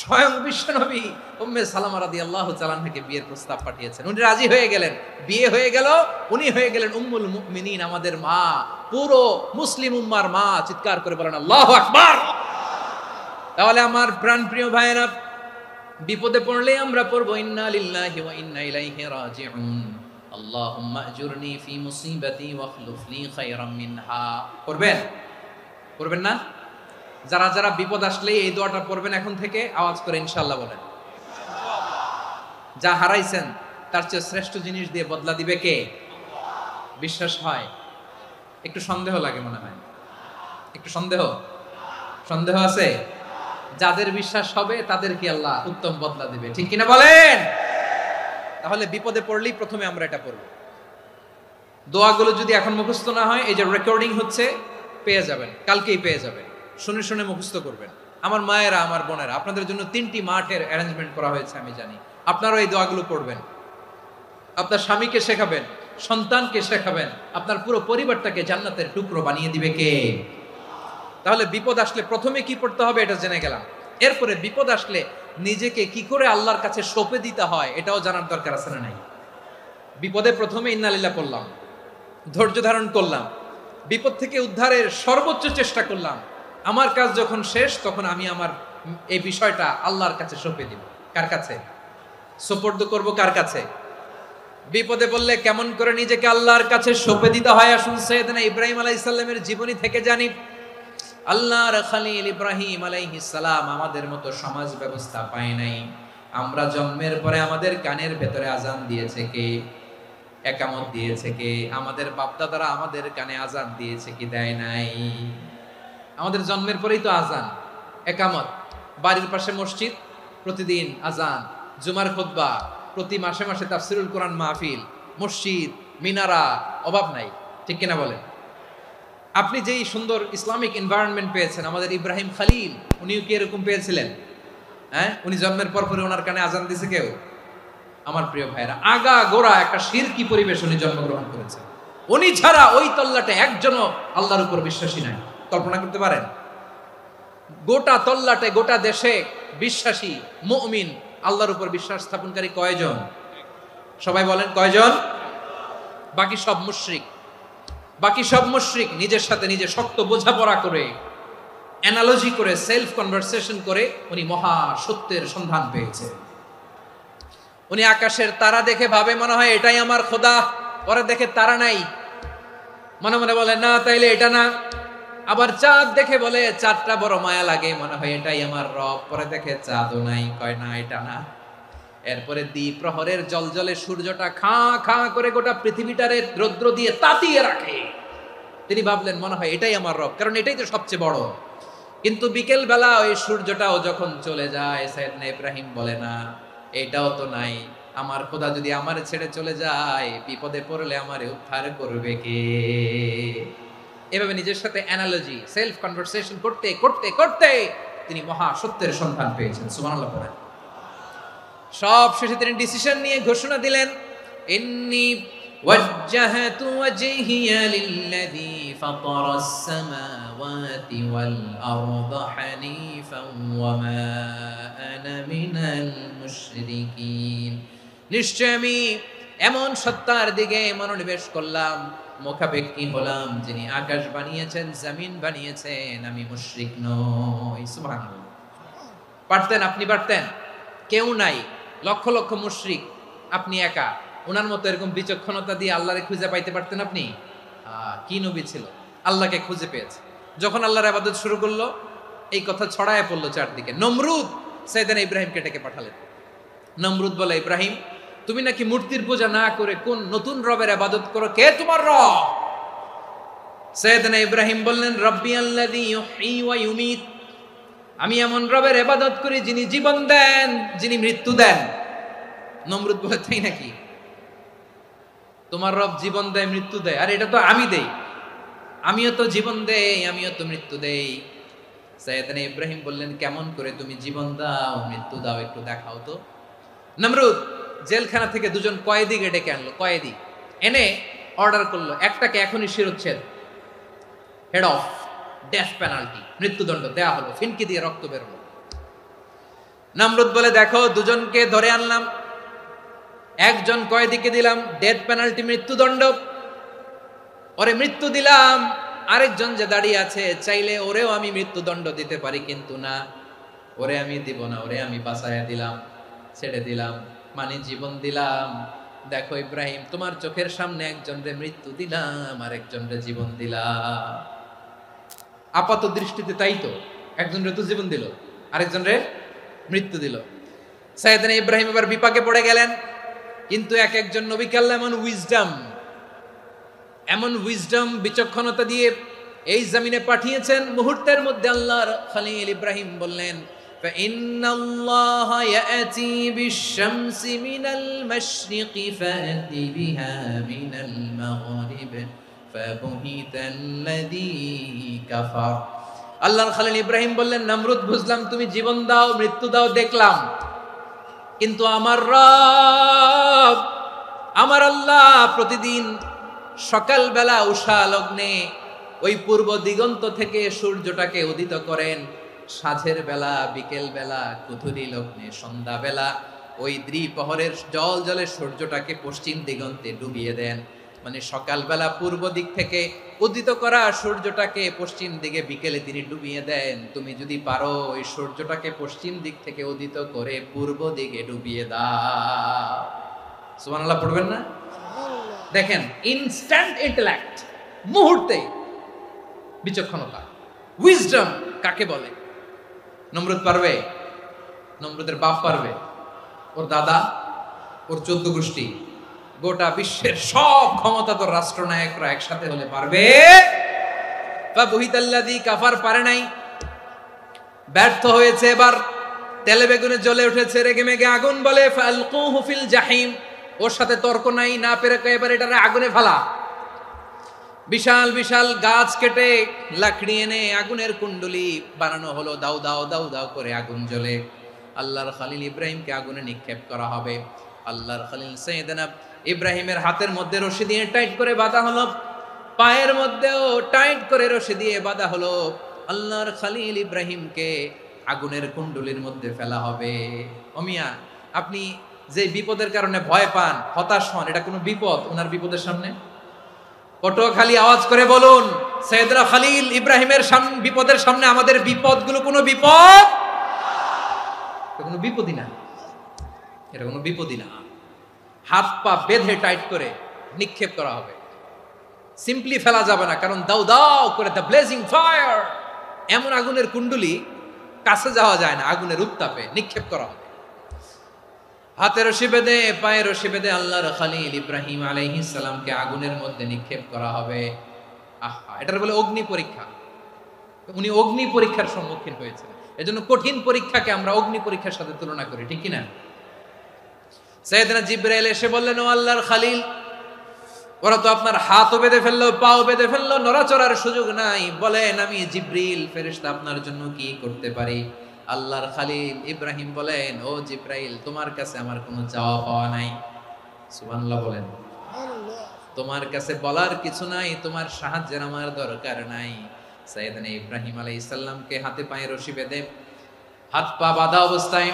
S2: স্বয়ং বিশ্ব নবী উম্মে সালামা রাদিয়াল্লাহু তাআলা আনহাকে বিয়ের প্রস্তাব পাঠিয়েছেন। উনি রাজি হয়ে গেলেন, বিয়ে হয়ে গেল। উনি হয়ে গেলেন উম্মুল মুমিনিন, আমাদের মা, পুরো মুসলিম উম্মার মা। চিৎকার করে বলেন আল্লাহু আকবার। তাহলে আমার প্রাণপ্রিয় ভাইয়েরা, বিপদে পড়লে আমরা পড়বো ইন্না লিল্লাহি ওয়া ইন্না ইলাইহি রাজিউন, আল্লাহুম্মা আজুরনি ফি মুসিবাতি ওয়া আখলুফ লি খায়রাম মিনহা। পড়বেন? পড়বেন না? যারা যারা বিপদ আসলে এই দোয়াটা পড়বেন এখন থেকে আওয়াজ করে ইনশাআল্লাহ বলেন। যা হারাইছেন তার চেয়ে শ্রেষ্ঠ জিনিস দিয়ে বদলা দিবে কে? বিশ্বাস হয়? একটু সন্দেহ লাগে মনে হয়, একটু সন্দেহ। সন্দেহ আছে? যাদের বিশ্বাস হবে তাদেরকে আল্লাহ উত্তম বদলা দিবে, ঠিক কিনা বলেন? তাহলে বিপদে পড়লেই প্রথমে আমরা এটা পড়ব। দোয়াগুলো যদি এখন মুখস্থ না হয়, এই যে রেকর্ডিং হচ্ছে, পেয়ে যাবেন, কালকেই পেয়ে যাবেন। শুনে শুনে মুখস্থ করবেন। আমার মায়েরা, আমার বোনেরা, আপনাদের জন্য 3টি মাঠের অ্যারেঞ্জমেন্ট করা হয়েছে, আমি জানি। আপনারাও এই দোয়াগুলো পড়বেন, আপনার স্বামীকে শেখাবেন, সন্তানকে শেখাবেন, আপনার পুরো পরিবারটাকে জান্নাতের টুকরো বানিয়ে দিবে কে? তাহলে বিপদ আসলে প্রথমে কি পড়তে হবে এটা জেনে গেলাম। এরপরে বিপদ আসলে নিজেকে কি করে আল্লাহর কাছে সঁপে দিতে হয় এটাও জানার দরকার আছে না নাই? বিপদে প্রথমে ইন্নালিল্লাহ করলাম, ধৈর্য ধারণ করলাম, বিপদ থেকে উদ্ধারের সর্বোচ্চ চেষ্টা করলাম। আমার কাজ যখন শেষ, তখন আমি আমার এই বিষয়টা আল্লাহর কাছে সঁপে দিব। কার কাছে সোপর্দ করব? কার কাছে? বিপদে বললে কেমন করে নিজেকে আল্লাহর কাছে সঁপে দিতে হয়, আসুন সাইয়েদনা ইব্রাহিম আলাইহিস সালামের জীবনী থেকে জানি। আল্লাহর খলিল ইব্রাহিম আলাইহিস সালাম আমাদের মতো সমাজ ব্যবস্থা পায় নাই। আমরা জন্মের পরে আমাদের কানের ভেতরে আজান দিয়েছে কে? একামত দিয়েছে কে? আমাদের বাপদাদারা আমাদের কানে আজান দিয়েছে কি দেয় নাই? আমাদের জন্মের পরেই তো আজান, একামত, বাড়ির পাশে মসজিদ, প্রতিদিন আজান, জুমার খুতবা, প্রতি মাসে মাসে তাফসিরুল কোরআন মাহফিল, মসজিদ, মিনারা, অভাব নাই, ঠিক কিনা বলেন? আপনি যেই সুন্দর ইসলামিক এনভায়রনমেন্ট পেয়েছেন, আমাদের ইব্রাহিম খলিল উনিও কি এরকম পেয়েছিলেন? হ্যাঁ, উনি জন্মের পর পরে ওনার কানে আজান দিছে কেউ? আমার প্রিয় ভাইরা, আগা গোড়া একটা শিরকি পরিবেশ উনি জন্মগ্রহণ করেছেন। উনি ছাড়া ওই তল্লাটে একজনও আল্লাহর উপর বিশ্বাসী নাই। কল্পনা করতে পারেন? গোটা তল্লাটে, গোটা দেশে বিশ্বাসী মুমিন, আল্লাহর উপর বিশ্বাস স্থাপনকারী কয়জন? সবাই বলেন কয়জন? বাকি সব মুশরিক। বাকি সব মুশরিক নিজের সাথে নিজে শক্ত বোঝাপড়া করে, অ্যানালজি করে, সেলফ কনভারসেশন করে উনি মহা সত্যের সন্ধান পেয়েছে। উনি আকাশের তারা দেখে ভাবে মনে হয় এটাই আমার খোদা, পরে দেখে তারা নাই, মনে মনে বলে না তাইলে এটা না। আবার চাঁদ দেখে বলে চাঁদটা বড় মায়া লাগে, মনে হয় এটাই আমার রব, পরে দেখে চাঁদও নাই, কয় না এটা না। এরপরে দ্বীপ প্রহরের জলজলে সূর্যটা খাঁ খাঁ করে গোটা পৃথিবীটারে রৌদ্র দিয়ে তাতিয়ে রাখে। তিনি ভাবলেন মনে হয় এটাই আমার রব, কারণ এটাই তো সবচেয়ে বড়। কিন্তু বিকেল বেলা ওই সূর্যটাও যখন চলে যায়, সাইয়েদনা ইব্রাহিম বলে না এটাও তো নাই, আমার খোদা যদি আমার ছেড়ে চলে যায়, বিপদে পড়লে আমারে উদ্ধার করবে কে? এভাবে নিজের সাথে অ্যানালজি, সেলফ কনভারসেশন করতে করতে করতে তিনি মহা সত্যের সন্ধান পেয়েছেন। সুবহানাল্লাহ পড়েন। সব শেষে তিনি ডিসিশন নিয়ে ঘোষণা দিলেন, ইন্নী ওয়াজ্জাহাতু ওয়াজহিয়া লিল্লাযী ফাতারাস সামাওয়াতি ওয়াল আরদা হানিফান ওয়া মা আনা মিনাল মুশরিকিন। নিশ্চয় আমি এমন সত্তার দিকে মনোনিবেশ করলাম, মুখাপেক্ষী হলাম, যিনি আকাশ বানিয়েছেন, জমিন বানিয়েছেন, আমি মুশরিক নই। সুবহানাল্লাহ। পারতেন? আপনি পারতেন? কেউ নাই, লক্ষ লক্ষ মুশরিক, আপনি একা। ওনার মতো এরকম বিচক্ষণতা দিয়ে আল্লাহরে খুঁজে পাইতে পারতেন আপনি? কি নবী ছিল, আল্লাহকে খুঁজে পেয়েছে। যখন আল্লাহর ইবাদত শুরু করলো, এই কথা ছড়ায় পড়লো চারদিকে। নমরুদ সাইয়েদনা ইব্রাহিমকে ডেকে পাঠালেন। নমরুদ বলে, ইব্রাহিম তুমি নাকি মূর্তির পূজা না করে কোন নতুন রবের ইবাদত করো, কে তোমার রব? সাইয়েদনা ইব্রাহিম বললেন, রব্বি আল্লাযী ইউহয়ী ওয়া ইউমীত, আমি এমন রবের ইবাদত করি যিনি জীবন দেন, যিনি মৃত্যু দেন। নমরুদ বলে, তাই নাকি? তোমার রব জীবন দেয়, মৃত্যু দেয়? আর এটা তো আমি দেই, আমিও তো জীবন দেই, আমিও তো মৃত্যু দেই। সাইয়েদনা ইব্রাহিম বললেন, কেমন করে তুমি জীবন দাও, মৃত্যু দাও, একটু দেখাও তো। নমরুদ জেলখানা থেকে দুজন কয়েদিকে ডেকে আনলো। কয়েদি এনে অর্ডার করলো, একটাকে এখনই শিরোচ্ছেদ, হেড অফ, ডেথ পেনাল্টি, মৃত্যুদণ্ড দেয়া হলো, ফিনকি দিয়ে রক্ত বেরোলো। নমরুদ বলে, দেখো দুজনকে ধরে আনলাম, একজন কয়েদিকে দিলাম ডেথ পেনাল্টি, মৃত্যুদণ্ড, ওরে মৃত্যু দিলাম। আরেকজন যে দাঁড়িয়ে আছে, চাইলে ওরেও আমি মৃত্যুদণ্ড দিতে পারি, কিন্তু না, ওরে আমি দিব না, ওরে আমি বাঁচাইয়া দিলাম, ছেড়ে দিলাম, মানে জীবন দিলাম। দেখো ইব্রাহিম, তোমার চোখের সামনে একজনরে মৃত্যু দিলাম, আর একজনরে জীবন দিলাম। আপাত দৃষ্টিতে তাই তো, একজনরে তো জীবন দিল, আরেকজনরে মৃত্যু দিল। সাইয়েদনা ইব্রাহিম এবার বিপাকে পড়ে গেলেন। কিন্তু এক একজন নবীকে আল্লাহ এমন উইজডম, বিচক্ষণতা দিয়ে এই জমিনে পাঠিয়েছেন, মুহূর্তের মধ্যে আল্লাহর খলিল ইব্রাহিম বললেন فإن الله يأتي بالشمس من المشرق فأت بها من المغرب فبهت الذي كفر। আল্লাহর খলিল ইব্রাহিম বললেন, নমরুদ বুঝলাম তুমি জীবন দাও মৃত্যু দাও দেখলাম, কিন্তু আমার রব আমার আল্লাহ প্রতিদিন সকালবেলা উষা লগ্নে ওই পূর্ব দিগন্ত থেকে সূর্যটাকে উদিত করেন, সাঁঝের বেলা বিকেল বেলা কুথুরি লগ্নে সন্ধ্যা বেলা ওই দ্বিপ্রহরের জল জলে সূর্যটাকে পশ্চিম দিগন্তে ডুবিয়ে দেন। মানে সকালবেলা পূর্ব দিক থেকে উদিত করা সূর্যটাকে পশ্চিম দিকে বিকেলে তিনি ডুবিয়ে দেন। তুমি যদি পারো ওই সূর্যটাকে পশ্চিম দিক থেকে উদিত করে পূর্ব দিকে ডুবিয়ে দাও। সুবহানাল্লাহ পড়বেন না? দেখেন, ইনস্ট্যান্ট ইন্টেলেক্ট, মুহূর্তে বিচক্ষণতা, উইজডম কাকে বলে? নমরুদ পারবে? নমরুদের বাপ পারবে? ওর দাদা, ওর 14 গোষ্ঠী, গোটা বিশ্বের সব ক্ষমতাধর রাষ্ট্রনায়করা একসাথে হলে পারবে? ফাবুহিতাল্লাযী কাফার পারে নাই, ব্যর্থ হয়েছে। এবার তেলে বেগুনে জ্বলে উঠেছে, রেগে মেগে আগুন বলে ফালকুহু ফিল জাহিম। ওর সাথে তর্ক নাই, না পেরে এবার এটারে আগুনে ফেলা। বিশাল বিশাল গাছ কেটে লাকড়ি এনে আগুনের কুণ্ডলি বানানো হলো, দাও দাও দাও দাও করে আগুন জ্বলে। আল্লাহর খলিল ইব্রাহিমকে আগুনে নিক্ষেপ করা হবে। আল্লাহর খলিল সাইয়েদনা ইব্রাহিমের হাতের মধ্যে রশি দিয়ে টাইট করে বাঁধা হলো, পায়ের মধ্যেও টাইট করে রশি দিয়ে বাঁধা হলো। আল্লাহর খলিল ইব্রাহিমকে আগুনের কুণ্ডলির মধ্যে ফেলা হবে। ওমিয়া, আপনি যে বিপদের কারণে ভয় পান, হতাশ হন, এটা কোনো বিপদ ওনার বিপদের সামনে? পটুয়াখালী আওয়াজ করে বলুন, সাইয়েদনা খলিল ইব্রাহিমের বিপদের সামনে আমাদের বিপদগুলো কোনো বিপদ? এটা কোনো বিপদই না, এটা কোনো বিপদই না। হাত পা বেঁধে টাইট করে নিক্ষেপ করা হবে, সিম্পলি ফেলা যাবে না, কারণ দাও দাও করে দ্য ব্লেজিং ফায়ার, এমন আগুনের কুণ্ডলি কাছে যাওয়া যায় না, আগুনের উত্তাপে নিক্ষেপ করা হবে। হাতে রশি বেঁধে পায়ে রশি বেঁধে আল্লাহর খলিল ইব্রাহিম আলাইহিস সালামকে আগুনের মধ্যে নিক্ষেপ করা হবে। আহা, এটার বলে অগ্নি পরীক্ষা। উনি অগ্নি পরীক্ষার সম্মুখীন হয়েছেন, এজন্য কঠিন পরীক্ষাকে আমরা অগ্নি পরীক্ষার সাথে তুলনা করি, ঠিক কি না? সাইয়েদনা জিবরাইল এসে বললেন, ও আল্লাহর খলিল, ওরা তো আপনার হাতও বেঁধে ফেললো, পাও বেঁধে ফেললো, নড়াচড়ার সুযোগ নাই, বলেন আমি জিবরিল ফেরেশতা আপনার জন্য কি করতে পারি? আল্লাহর খলিল ইব্রাহিম বলেন, ও জিবরাইল, তোমার কাছে আমার কোনো চাওয়া পাওয়া নাই। সুবহানাল্লাহ বলেন। তোমার কাছে বলার কিছু নাই, তোমার সাহায্যের আমার দরকার নাই। সাইয়েদনা ইব্রাহিম আলাইহিস সালামকে হাতে পায়ে রশি বেঁধে হাত পা বাঁধা অবস্থায়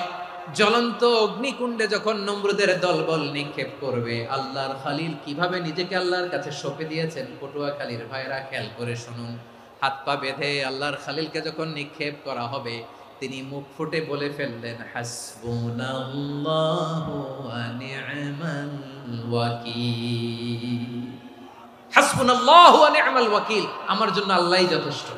S2: জ্বলন্ত অগ্নিকুণ্ডে যখন নমরুদের দলবল নিক্ষেপ করবে, আল্লাহর খলিল কিভাবে নিজেকে আল্লাহর কাছে সঁপে দিয়েছেন, পটুয়াখালীর ভাইরা খেয়াল করে শুনুন। হাত পা বেঁধে আল্লাহর খলিলকে যখন নিক্ষেপ করা হবে, তিনি মুখ ফুটে বলে ফেললেন, হাসবুনাল্লাহু ওয়া নি'মাল ওয়াকিল। হাসবুনাল্লাহু ওয়া নি'মাল ওয়াকিল, আমার জন্য আল্লাহই যথেষ্ট,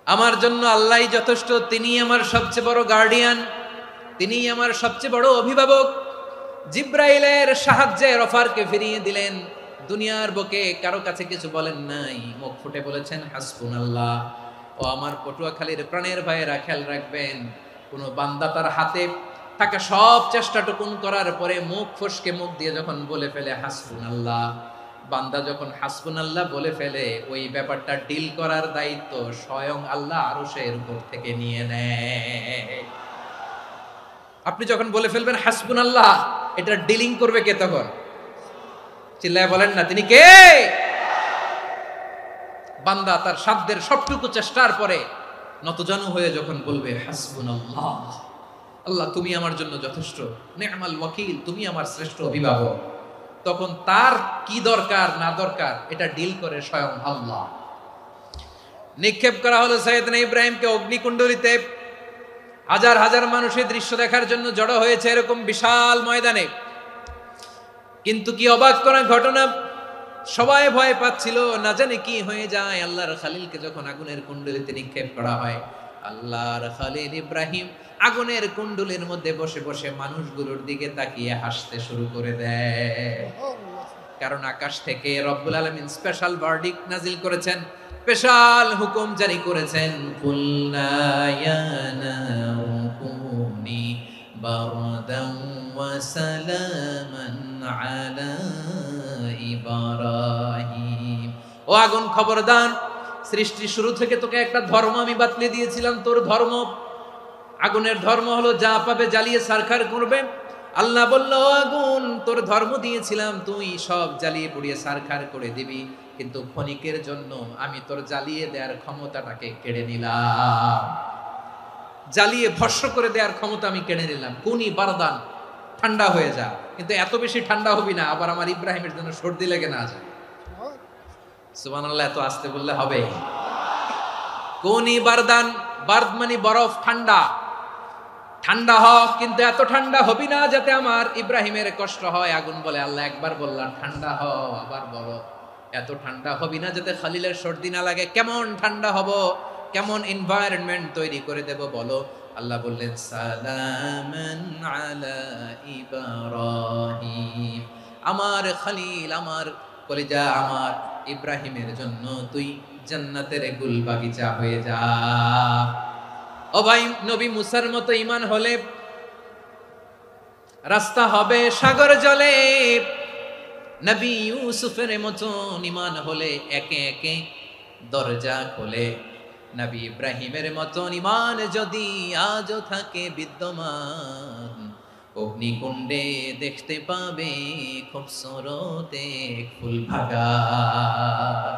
S2: আমার জন্য আল্লাহই যথেষ্ট। তিনি আমার সবচেয়ে বড় গার্ডিয়ান, তিনি আমার সবচেয়ে বড় অভিভাবক। জিব্রাইলের সাহায্যে অফারকে ফিরিয়ে দিলেন, দুনিয়ার বুকে কারো কাছে কিছু বলেন নাই, মুখ ফুটে বলেছেন হাসবুনাল্লাহ। ও আমার পটুয়াখালীর প্রাণের ভাইয়েরা খেয়াল রাখবেন, কোন বান্দা তার হাতে থাকা সব চেষ্টাটুকুন করার পরে মুখ ফসকে মুখ দিয়ে যখন বলে ফেলে হাসবুনাল্লাহ, বান্দা যখন হাসবুনাল্লাহ বলে ফেলে, ওই ব্যাপারটা ডিল করার দায়িত্ব স্বয়ং আল্লাহ আরশের উপর থেকে নিয়ে নেয়। আপনি যখন বলে ফেলবেন হাসবুনাল্লাহ, এটা ডিলিং করবে কে তখন? চিল্লায় বলেন না, তিনি কে? বান্দা তার সাধ্যের সবটুকু চেষ্টার পরে নতজানু হয়ে যখন বলবে হাসবুনাল্লাহ, আল্লাহ তুমি আমার জন্য যথেষ্ট, নি'মাল ওয়াকিল, তুমি আমার শ্রেষ্ঠ অভিভাবক, তখন তার কি দরকার না দরকার এটা ডিল করে স্বয়ং আল্লাহ। নিক্ষেপ করা হলো সাইয়েদনা ইব্রাহিমকে অগ্নিকুণ্ডলিতে। হাজার হাজার মানুষের দৃশ্য দেখার জন্য জড়ো হয়েছে এরকম বিশাল ময়দানে। কিন্তু কি অবাক করা ঘটনা, সবাই ভয় পাচ্ছিল, না জানে কি হয়ে যায়। আল্লাহর খলিলকে যখন আগুনের কুণ্ডলিতে নিক্ষেপ করা হয়, আল্লাহর খলিল ইব্রাহিম আগুনের কুণ্ডলীর মধ্যে বসে বসে মানুষগুলোর দিকে তাকিয়ে হাসতে শুরু করে দেয়। কারণ আকাশ থেকে রব্বুল আলামিন স্পেশাল ভার্ডিক্ট নাজিল করেছেন, স্পেশাল হুকুম জারি করেছেন, কুলনা ইয়া নারু কুনি বারদান ওয়া সালামান আলা ইব্রাহিম। ও আগুন খবরদার, সৃষ্টির শুরু থেকে তোকে একটা ধর্ম আমি বাতলে দিয়েছিলাম, তোর ধর্ম আগুনের ধর্ম হলো যা পাবে জ্বালিয়ে সারখার করবে। আল্লাহ বলল, আগুন তোর ধর্ম দিয়েছিলাম, তুই সব জ্বালিয়ে পুড়িয়ে সারখার করে দিবি, কিন্তু ক্ষণিকের জন্য আমি তোর জ্বালিয়ে দেওয়ার ক্ষমতাটাকে কেড়ে নিলাম, জ্বালিয়ে ভস্ম করে দেওয়ার ক্ষমতা আমি কেড়ে নিলাম। কুনি বারদান, ঠান্ডা হয়ে যা, কিন্তু এত বেশি ঠান্ডা হবি না আবার আমার ইব্রাহিমের জন্য সর্দি লেগে না যায়। সুবহানাল্লাহ, এত আসতে বললে হবে? কুনি বারদান, বারদ মানে বরফ, ঠান্ডা, ঠান্ডা হ, কিন্তু এত ঠান্ডা হবি না যাতে আমার ইব্রাহিমের কষ্ট হয়। আগুন বলে, আল্লাহ একবার বললাম ঠান্ডা হ, আবার বলো এত ঠান্ডা হবি না যাতে খলিলের সর্দি না লাগে। কেমন ঠান্ডা হব, কেমন এনভায়রনমেন্ট তৈরি করে দেব বলো। আল্লাহ বললেন, সালামান আলা ইব্রাহিম, আমার খলিল, আমার কলিজা, আমার ইব্রাহিমের জন্য তুই জান্নাতের গুল বাগিচা হয়ে যা। ও ভাই, নবী মুসার মতো ঈমান হলে রাস্তা হবে সাগর জলে, নবী ইউসুফের মতো ঈমান হলে একে একে দরজা খোলে, নবী ইব্রাহিমের মতো ঈমান যদি আজও থাকে বিদ্যমান, অগ্নিকুণ্ডে দেখতে পাবে খুবসুরত এক ফুল বাগান।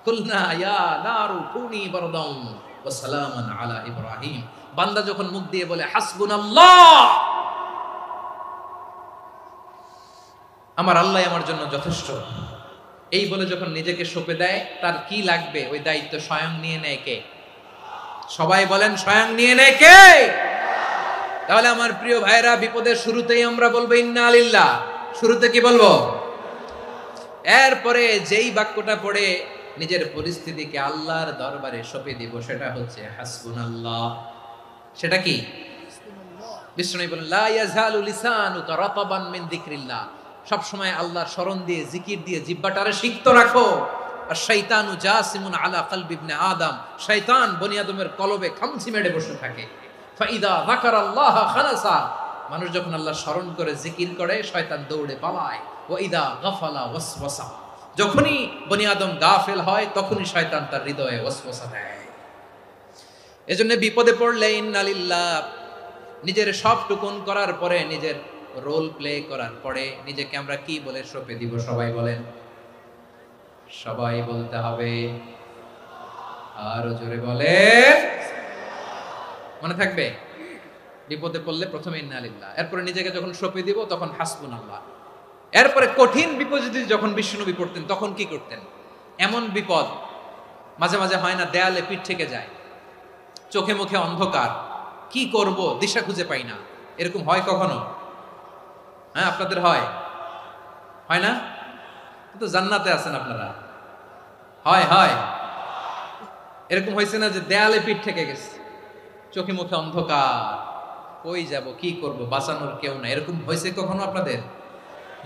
S2: কুলনা ইয়া নারু কুনি বারদান ওয়া সালামান আলা ইব্রাহিম। বান্দা যখন মুখ দিয়ে বলে হাসবুনাল্লাহ, আমার আল্লাহ আমার জন্য যথেষ্ট, এই বলে যখন নিজেকে সঁপে দেয়, তার কি লাগবে ওই দায়িত্ব স্বয়ং নিয়ে নেয় কে? সবাই বলেন, স্বয়ং নিয়ে নেয় কে? তাহলে আমার প্রিয় ভাইরা, বিপদের শুরুতেই আমরা বলবো ইন্না লিল্লাহ। শুরুতে কি বলবো? এরপরে যেই বাক্যটা পড়ে নিজের পরিস্থিতিকে আল্লাহর দরবারে সঁপে দিব, সেটা হচ্ছে হাসবুনাল্লাহ। সেটা কি? বিষ্ণু বলেন, লা ইয়াজালু লিসানুকা রাতাবান মিন যিকরিল্লাহ, সব সময় আল্লাহর স্মরণ দিয়ে, জিকির দিয়ে জিহ্বাটারে সিক্ত রাখো। আর শয়তানু জাসিমুন আলা কলবি ইবনে আদম, শয়তান বনি আদমের কলবে খামচি মেরে বসে থাকে। ফাইদা যাকারাল্লাহ খালাসা, মানুষ যখন আল্লাহর স্মরণ করে জিকির করে, শয়তান দৌড়ে পালায়। ওয়া ইদা গাফালা ওয়াসওয়াসা, যখনই বনি আদম গাফেল হয় তখনই শয়তান তার হৃদয়ে ওয়াসওয়াসা দেয়। এজন্য বিপদে পড়লে ইন্না লিল্লাহ, নিজের সব টুকুন করার পরে, নিজের রোল প্লে করার পরে নিজেকে আমরা কি বলে সঁপে দিব? সবাই বলেন, সবাই বলতে হবে, আরো জোরে বলে, মনে থাকবে? বিপদে পড়লে প্রথমে ইন্না লিল্লাহ, এরপরে নিজেকে যখন সঁপে দিব তখন হাসবুনাল্লাহ। এরপরে কঠিন বিপদ যদি যখন বিশ্বনবী পড়তেন তখন কি করতেন? এমন বিপদ মাঝে মাঝে হয় না, দেয়ালে পিঠ থেকে যায়, চোখে মুখে অন্ধকার, কি করব দিশা খুঁজে পাই না, এরকম হয় কখনো? হ্যাঁ, আপনাদের হয়? হয় না? তো জান্নাতে আছেন আপনারা। হয় হয় এরকম হয়েছে না যে দেয়ালে পিঠ থেকে গেছে, চোখে মুখে অন্ধকার, কই যাব, কি করব, বাঁচানোর কেউ না, এরকম হয়েছে কখনো আপনাদের?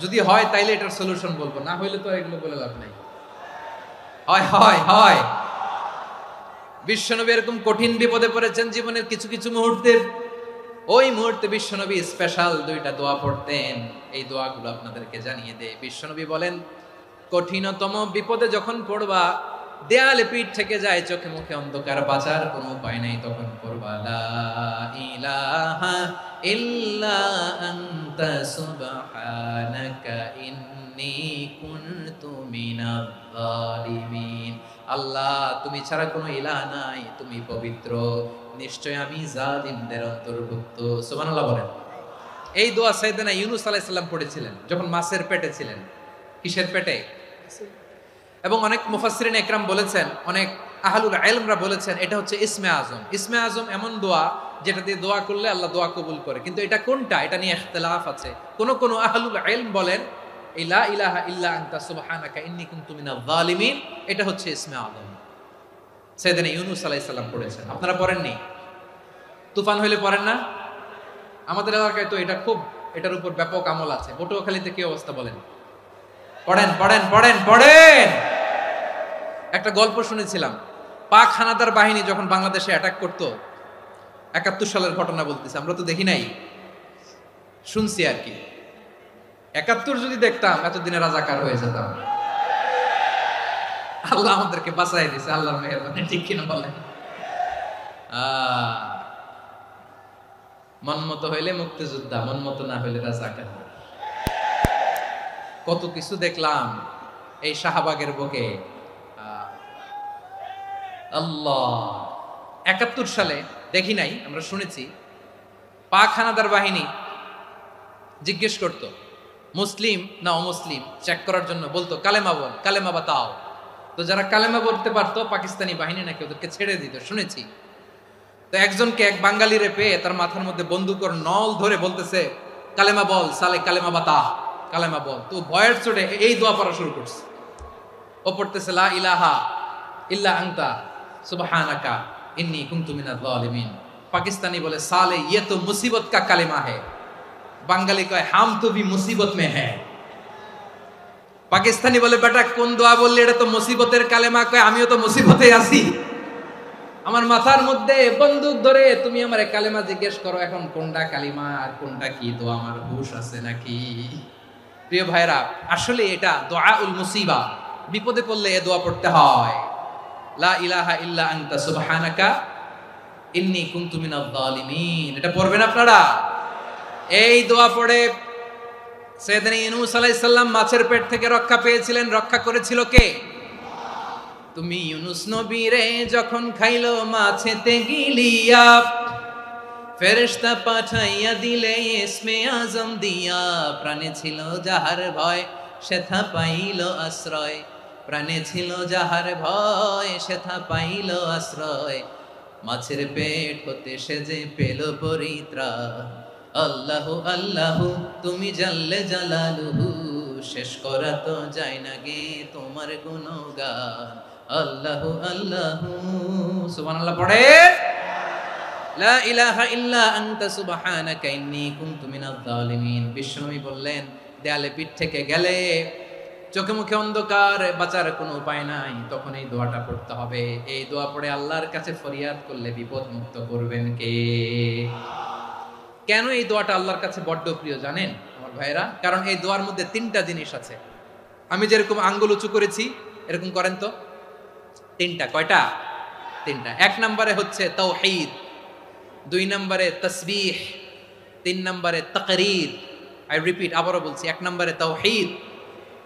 S2: যদি হয় তাইলে এটার সলিউশন বলবো, না হইলে তো এগুলো বলে লাভ নাই। হয় হয় হয় বিশ্বনবী এরকম কঠিন বিপদে পড়েছেন জীবনের কিছু কিছু মুহূর্তে। ওই মুহূর্তে বিশ্বনবী স্পেশাল দুইটা দোয়া পড়তেন, এই দোয়াগুলো আপনাদেরকে জানিয়ে দেয়। বিশ্বনবী বলেন, কঠিনতম বিপদে যখন পড়বা, দেয়ালে পিঠ থেকে যায়, চোখে মুখে অন্ধকার, বাঁচার কোনো উপায় নাই, তখন পড়বা লা ইলাহা ইল্লা আনতা সুবহানাকা ইন্নী কুনতু মিনাজ জালিমিন। আল্লাহ, তুমি ছাড়া কোনো ইলাহ নাই, তুমি পবিত্র, নিশ্চয় আমি জালিমদের অন্তর্ভুক্ত। সুবহানাল্লাহ বলেন। এই দোয়া সাইয়েদনা ইউনূস আলাইহিস সালাম পড়েছিলেন যখন মাছের পেটে ছিলেন। কিসের পেটে? এবং অনেক মুফাসসিরিন একরাম বলেছেন, অনেক আহলুল ইলমরা বলেছেন, এটা হচ্ছে ইসমে আজম। ইসমে আজম এমন দোয়া যেটা দিয়ে দোয়া করলে আল্লাহ দোয়া কবুল করে, কিন্তু এটা কোনটা এটা নিয়ে ইখতিলাফ আছে। কোন আহলুল ইলম বলেন এই লা ইলাহা ইল্লা আনতা সুবহানাকা ইন্নী কুনতু মিনাজ জালিমিন, এটা হচ্ছে ইসমে আজম। সাইয়েদনা ইউনূস আলাইহিস সালাম পড়েছেন, আপনারা পড়েননি? তুফান হইলে পড়েন না? আমাদের এলাকায় তো এটা খুব, এটার উপর ব্যাপক আমল আছে। পটুয়াখালীতে কি অবস্থা বলেন? পড়েন পড়েন পড়েন পড়েন। একটা গল্প শুনেছিলাম, পাক হানাদার বাহিনী যখন বাংলাদেশে অ্যাটাক করতো, ৭১ সালের ঘটনা বলতেছি, আমরা তো দেখি নাই, শুনছি আর কি। ৭১ যদি দেখতাম এতদিনে রাজাকার হয়ে যেতাম। আল্লাহ আমাদেরকে বাঁচাই দিয়েছে, আল্লাহর মেহেরবানি, ঠিক কিনা বলেন? মন মতো হইলে মুক্তিযোদ্ধা, মন মতো না হইলে রাজাকার। কত কিছু দেখলাম এই শাহবাগের বুকে। আল্লাহ, ৭১ সালে দেখি নাই, আমরা শুনেছি পাক হানাদার বাহিনী জিজ্ঞেস করত মুসলিম না অমুসলিম চেক করার জন্য, বলতো কালেমা বল, কালেমা বাতাও। তো যারা কালেমা বলতে পারতো পাকিস্তানি বাহিনী নাকি ওদেরকে ছেড়ে দিত, শুনেছি। তো একজনকে, এক বাঙালিরে পেয়ে তার মাথার মধ্যে বন্দুকের নল ধরে বলতেছে কালেমা বল সালে, কালেমা বাতা, কালেমা বল। তো ভয়ের চোটে এই দোয়া পড়া শুরু করছে। ও পড়তেছে লা ইলাহা ইল্লা আনতা সুবহানাকা ইন্নী কুনতু মিনাজ জালিমিন। পাকিস্তানি বলে সালে ইয়ে তো মুসিবত কা কালেমা है। বাঙালি কয় হাম তো ভি মুসিবত মে হ্যায়। পাকিস্তানি বলে বেটা কোন দোয়া বললি, এটা তো মুসিবতের কালেমা। কয় আমিও তো মুসিবতে আছি, আমার মাথার মধ্যে বন্দুক ধরে তুমি আমারে কালেমা জিজ্ঞেস করো, এখন কোনটা কালিমা আর কোনটা কি দোয়া, আমার হুশ আছে নাকি? প্রিয় ভাইরা, আসলে এটা দোয়াউল মুসিবা, বিপদে পড়লে এ দোয়া পড়তে হয়। লা ইলাহা ইল্লা আনতা সুবহানাকা ইন্নী কুনতু মিনাজ জালিমিন। এটা পড়বেন আপনারা। এই দোয়া পড়ে সাইয়েদনা ইউনূস আলাইহিস সালাম মাছের পেট থেকে রক্ষা পেয়েছিলেন। রক্ষা করেছিল কে? তুমি ইউনূস নবীরে যখন খাইলো মাছেতে গিলিয়া, ফেরেশতা পাঠাইয়া দিলে ইসমে আজম দিয়া। প্রাণে ছিল যাহার ভয় সেথা পাইল আশ্রয়, প্রাণে ছিল যাহার ভয় সেথা পাইল আশ্রয়। মাছের পেট হতে সে যে পেল পরিত্রাণ। আল্লাহু আল্লাহু তুমি জাল্লে জালালুহু, শেষ করা তো যায় না গে তোমার গুণগান। আল্লাহু আল্লাহু সুবহানাল্লাহ পড়ে। লা ইলাহা ইল্লা আনতা সুবহানাকা ইন্নী কুনতু মিনাজ জালিমিন। বিশ্বনবী বললেন, দেয়ালে পিঠ থেকে গেলে, চোখে মুখে অন্ধকার, বাঁচার কোনো উপায় নাই, তখন এই দোয়াটা পড়তে হবে। এই দোয়া পড়ে আল্লাহর কাছে ফরিয়াদ করলে বিপদ মুক্ত করবেন কে? কেন এই দোয়াটা আল্লাহর কাছে বড্ড প্রিয় জানেন আমার ভাইরা? কারণ এই দোয়ার মধ্যে 3টা জিনিস আছে। আমি যেরকম আঙ্গুল উঁচু করেছি এরকম করেন তো। 3টা। কয়টা? 3টা। 1 নম্বরে হচ্ছে তাওহীদ, 2 নম্বরে তাসবিহ, 3 নম্বরে তাকরীর। আই রিপিট, আবারও বলছি, 1 নম্বরে তাওহীদ,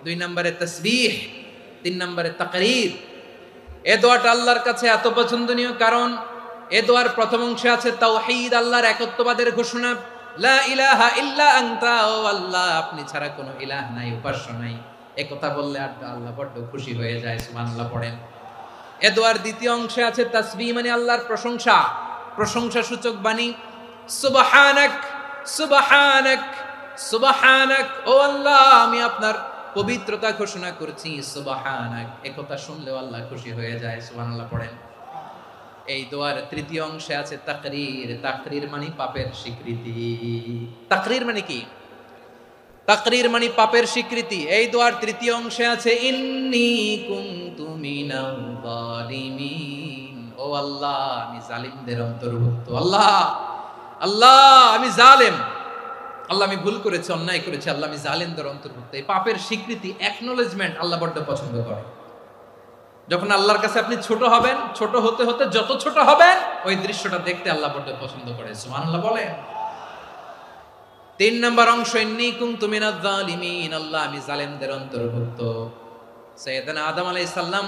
S2: 2 নম্বরে তাসবিহ, 3 নম্বরে তাকরীর। এই দোয়াটা আল্লাহর কাছে এত পছন্দনীয় কারণ এ দোয়ার প্রথম অংশে আছে তাওহীদ, আল্লাহর একত্ববাদের ঘোষণা। লা ইলাহা ইল্লা আনতা, ও আল্লাহ আপনি ছাড়া কোনো ইলাহ নাই, উপাস্য নাই। এই কথা বললে আল্লাহ বড় খুশি হয়ে যায়। সুবহানাল্লাহ পড়েন। এ দোয়ার দ্বিতীয় অংশে আছে তাসবিহ, মানে আল্লাহর প্রশংসা, প্রশংসা সূচক বাণী। সুবহানাক সুবহানাক সুবহানাক, ও আল্লাহ আমি আপনার পবিত্রতা ঘোষণা করছি। সুবহানাক, এই কথা শুনলেও আল্লাহ খুশি হয়ে যায়। সুবহানাল্লাহ পড়েন। এই দোয়ার তৃতীয় অংশে আছে তাকরীর। তাকরীর মানে পাপের স্বীকৃতি। তাকরীর মানে কি? তাকরীর মানে পাপের স্বীকৃতি। এই দোয়ার তৃতীয় অংশে আছে ইন্নী কুনতু মিনাল জালিমিন, ও আল্লাহ আমি জালিমদের অন্তর্ভুক্ত। আল্লাহ আল্লাহ আমি জালেম, আল্লাহ আমি ভুল করেছি, অন্যায় করেছি, আল্লাহ আমি জালিমদের অন্তর্ভুক্ত। এই পাপের স্বীকৃতি, অ্যাকনোলেজমেন্ট আল্লাহ বড্ড পছন্দ করে। যখন আল্লাহর কাছে আপনি ছোট হবেন, ছোট হতে হতে যত ছোট হবেন ওই দৃশ্যটা দেখতে আল্লাহ বড্ড পছন্দ করে। সুবহানাল্লাহ বলেন। 3 নম্বর অংশ ইন্নী কুনতু মিনাজ জালিমিন, আল্লাহ আমি জালেমদের অন্তর্ভুক্ত। সাইয়েদনা আদম আলাইহিস সালাম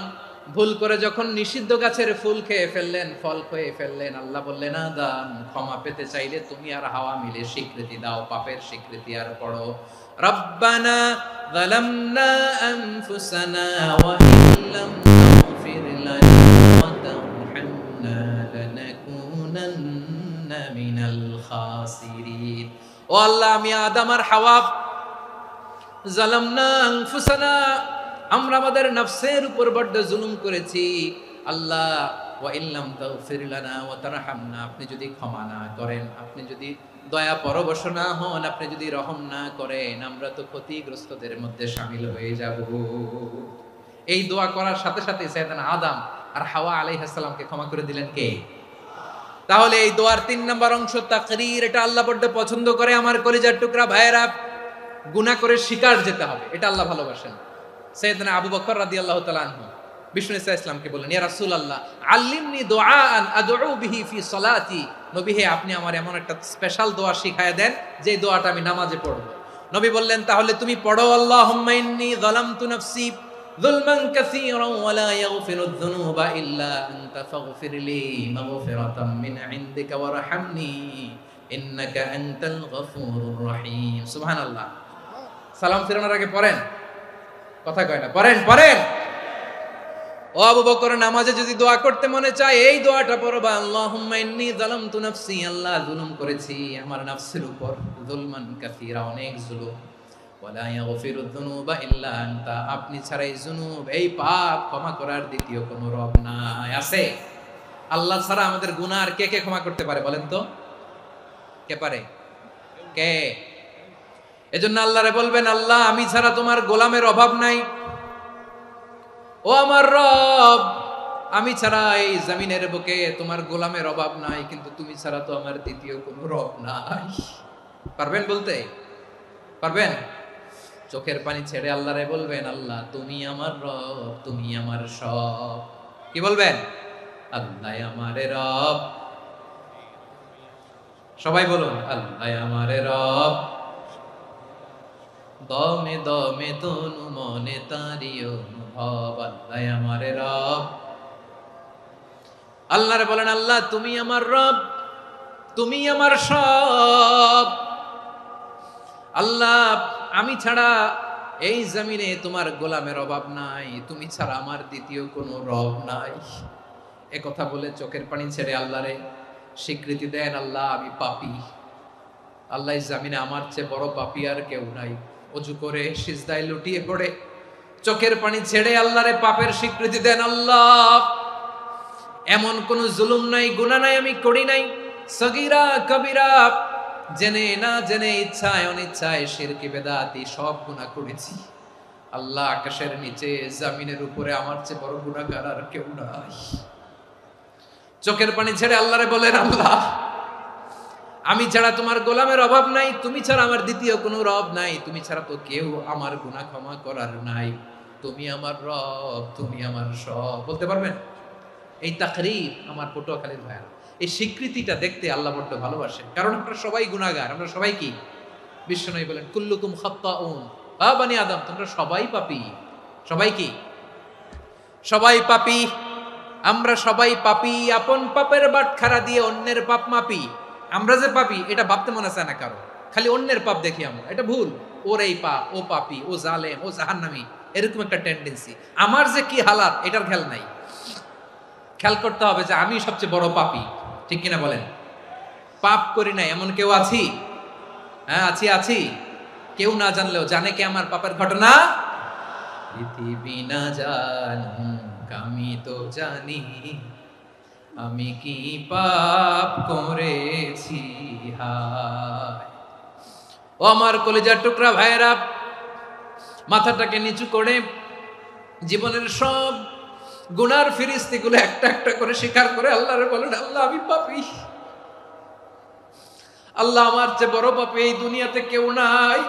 S2: ভুল করে যখন নিষিদ্ধ গাছের ফুল খেয়ে ফেললেন, ফল খেয়ে ফেললেন, আল্লাহ বললেন আদম ক্ষমা পেতে চাইলে তুমি আর হাওয়া মিলে স্বীকৃতি দাও, পাপের স্বীকৃতি। আর পড়ো রব্বানা যালামনা আনফুসানা ওয়া ইল্লাম তাগফির লানা ওয়া তারহামনা লানাকুনান্না মিনাল খাসিরিন। ও আল্লাহ আমি আদম আর হাওয়া যালামনা আনফুসানা, আমরা আমাদের নফসের উপর বড্ড জুলুম করেছি। আল্লাহ ওয়া ইল্লাম তাগফির লানা ওয়া তারহামনা, আপনি যদি ক্ষমা না করেন, আপনি যদি দয়া পরবশ না হন, আপনি যদি রহম না করেন, আমরা তো ক্ষতিগ্রস্তদের মধ্যে শামিল হয়ে যাব। এই দোয়া করার সাথে সাথে সাইয়েদনা আদম আর হাওয়া আলাইহিস সালামকে ক্ষমা করে দিলেন কে? তাহলে এই দোয়ার 3 নম্বর অংশ তাকরীর, এটা আল্লাহ বড্ড পছন্দ করে। আমার কলিজার টুকরা ভাইয়েরা, গুনাহ করে শিকার যেতে হবে, এটা আল্লাহ ভালোবাসেন। সাইয়েদনা আবু বকর রাদিয়াল্লাহু তাআলা আনহু বিষ্ণু ইসা ইসলামকে বললেন, ইয়া রাসূলুল্লাহ আল্লিমনি দুআআন আদউ বিহি ফি সলাতি, নবী হে আপনি আমার এমন একটা স্পেশাল দোয়া শিখায়া দেন যে দোয়াটা আমি নামাজে পড়ব। নবী বললেন, তাহলে তুমি পড়ো, আল্লাহুম্মা ইন্নী যালামতু নাফসি যুলমান কাসীরান ওয়া লা ইয়াগফিরুয যুনুবা ইল্লা আনতা ফাগফিরলি মাগফিরাতাম মিন ইনদিকা ওয়ারহামনি ইন্নাকা আনতাল গফুরুর রহিম। সুবহানাল্লাহ। সালাম ফিরানোর আগে পড়েন, কথা কয় না, পড়েন পড়েন। ও আবু বকর, নামাজে যদি দোয়া করতে মনে চায় এই দোয়াটা পড়বা, আল্লাহুম্মা ইন্নী যালামতু নাফসি, আল্লাহ জুলুম করেছি আমার নফসের উপর, যুলমান কাসীরা, অনেক জুলুম, ওয়া লা ইয়াগফিরুয যুনুবা ইল্লা আনতা, আপনি ছাড়া এই জুনুব, এই পাপ ক্ষমা করার দ্বিতীয় কোনো রব নাই। আছে? আল্লাহ ছাড়া আমাদের গুনাহ আর কে কে ক্ষমা করতে পারে বলেন তো? কে পারে? কে? এজন্য আল্লাহরে বলবেন, আল্লাহ আমি ছাড়া তোমার গোলামের অভাব নাই, ও আমার রব আমি ছাড়া এই জমিনের বুকে তোমার গোলামের অভাব নাই, কিন্তু তুমি ছাড়া তো আমার দ্বিতীয় কোনো রব নাই। পারবেন বলতে? পারবেন? চোখের পানি ছেড়ে আল্লাহরে বলবেন, আল্লাহ তুমি আমার রব, তুমি আমার সব। কি বলবেন? আল্লাহ আমারে রব। সবাই বলুন, আল্লাহ আমারে রব, দমে দমে তনু মনে তারি অনুভব, আল্লাহ আমারে রব। আল্লাহরে বলেন, আল্লাহ তুমি আমার রব, তুমি আমার সব। আল্লাহ আমি ছাড়া এই জমিনে তোমার গোলামের অভাব নাই, তুমি ছাড়া আমার দ্বিতীয় কোনো রব নাই। এ কথা বলে চোখের পানি ছেড়ে আল্লাহরে স্বীকৃতি দেন, আল্লাহ আমি পাপী, আল্লাহ এই জমিনে আমার চেয়ে বড় পাপী আর কেউ নাই। অজু করে সিজদায় লুটিয়ে পড়ে চোখের পানি ছেড়ে আল্লাহরে পাপের স্বীকৃতি দেন, আল্লাহ এমন কোন জুলুম নাই, গুনাহ নাই আমি করি নাই, সগীরা কবিরা, জেনে না জেনে, ইচ্ছায় অনিচ্ছায়, শিরকি বেদাতি সব গুনাহ করেছি। আল্লাহ আকাশের নিচে জমিনের উপরে আমার চেয়ে বড় গুনাহগার আর কেউ নাই। চোখের পানি ছেড়ে আল্লাহরে বলেন, আল্লাহ আমি ছাড়া তোমার গোলামের অভাব নাই, তুমি ছাড়া আমার দ্বিতীয় কোনো রব নাই, তুমি ছাড়া তো কেউ আমার গুনাহ ক্ষমা করার নাই, তুমি আমার রব, তুমি আমার সব। বলতে পারবেন? এই তাকরীর আমার পটুয়াখালীর ভাইরা, এই স্বীকৃতিটা দেখতে আল্লাহ বড্ড ভালোবাসে, কারণ আমরা সবাই গুনাহগার। আমরা সবাই কি? বিশ্বনবী বলেন, কুল্লুকুম খাত্তাউন, আ বানি আদম তোমরা সবাই পাপী। সবাই কি? সবাই পাপী। আমরা সবাই পাপী, আপন পাপের বাটখারা দিয়ে অন্যের পাপ মাপি। আমরা যে পাপী এটা ভাবতে মনে চায় না কারো, খালি অন্যের পাপ দেখি আমরা, এটা ভুল। ওর এই পাপ, ও পাপী, ও জালেম, ও জাহান্নামী, এরকম একটা টেন্ডেন্সি। আমার যে কি হালাত এটার খেয়াল নাই। খেয়াল করতে হবে যে আমি সবচেয়ে বড় পাপী, ঠিক কিনা বলেন? পাপ করি না এমন কেউ আছি? হ্যাঁ আছি, আছি। কেউ না জানলেও জানে কে আমার পাপের ঘটনা? পৃথিবী না জানুক আমি তো জানি, আমি কি পাপ করেছি হায়। ও আমার কলিজার টুকরা ভাইয়েরা, মাথাটাকে নিচু করে জীবনের সব গুনার ফিরিস্তিগুলো একটা একটা করে স্বীকার করে আল্লাহরে বলেন, আল্লাহ আমি পাপী, আল্লাহ আমার চেয়ে বড় পাপী এই দুনিয়াতে কেউ নাই,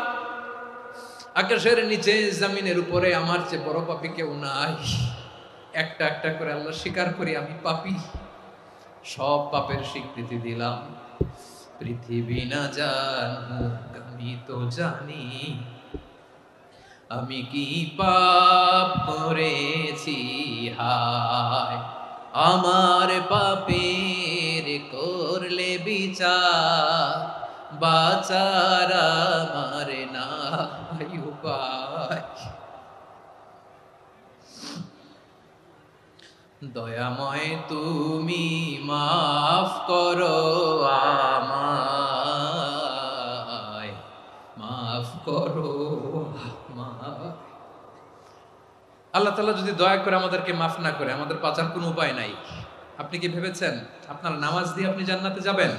S2: আকাশের নিচে জমিনের উপরে আমার চেয়ে বড় পাপী কেউ নাই। একটা একটা করে আল্লাহ স্বীকার করি আমি পাপী, সব পাপের স্বীকৃতি দিলাম। পৃথিবী না জানুক আমি তো জানি, আমি কি পাপ করেছি হায়। আমার পাপের করলে বিচার, বাঁচার আমার নাই উপায়। দয়াময় তুমি মাফ করো আমায়, মাফ করো আমায়। আল্লাহ তাআলা যদি দয়া করে আমাদেরকে মাফ না করে, আমাদের বাঁচার কোনো উপায় নাই। আপনি কি ভেবেছেন আপনার নামাজ দিয়ে আপনি জান্নাতে যাবেন?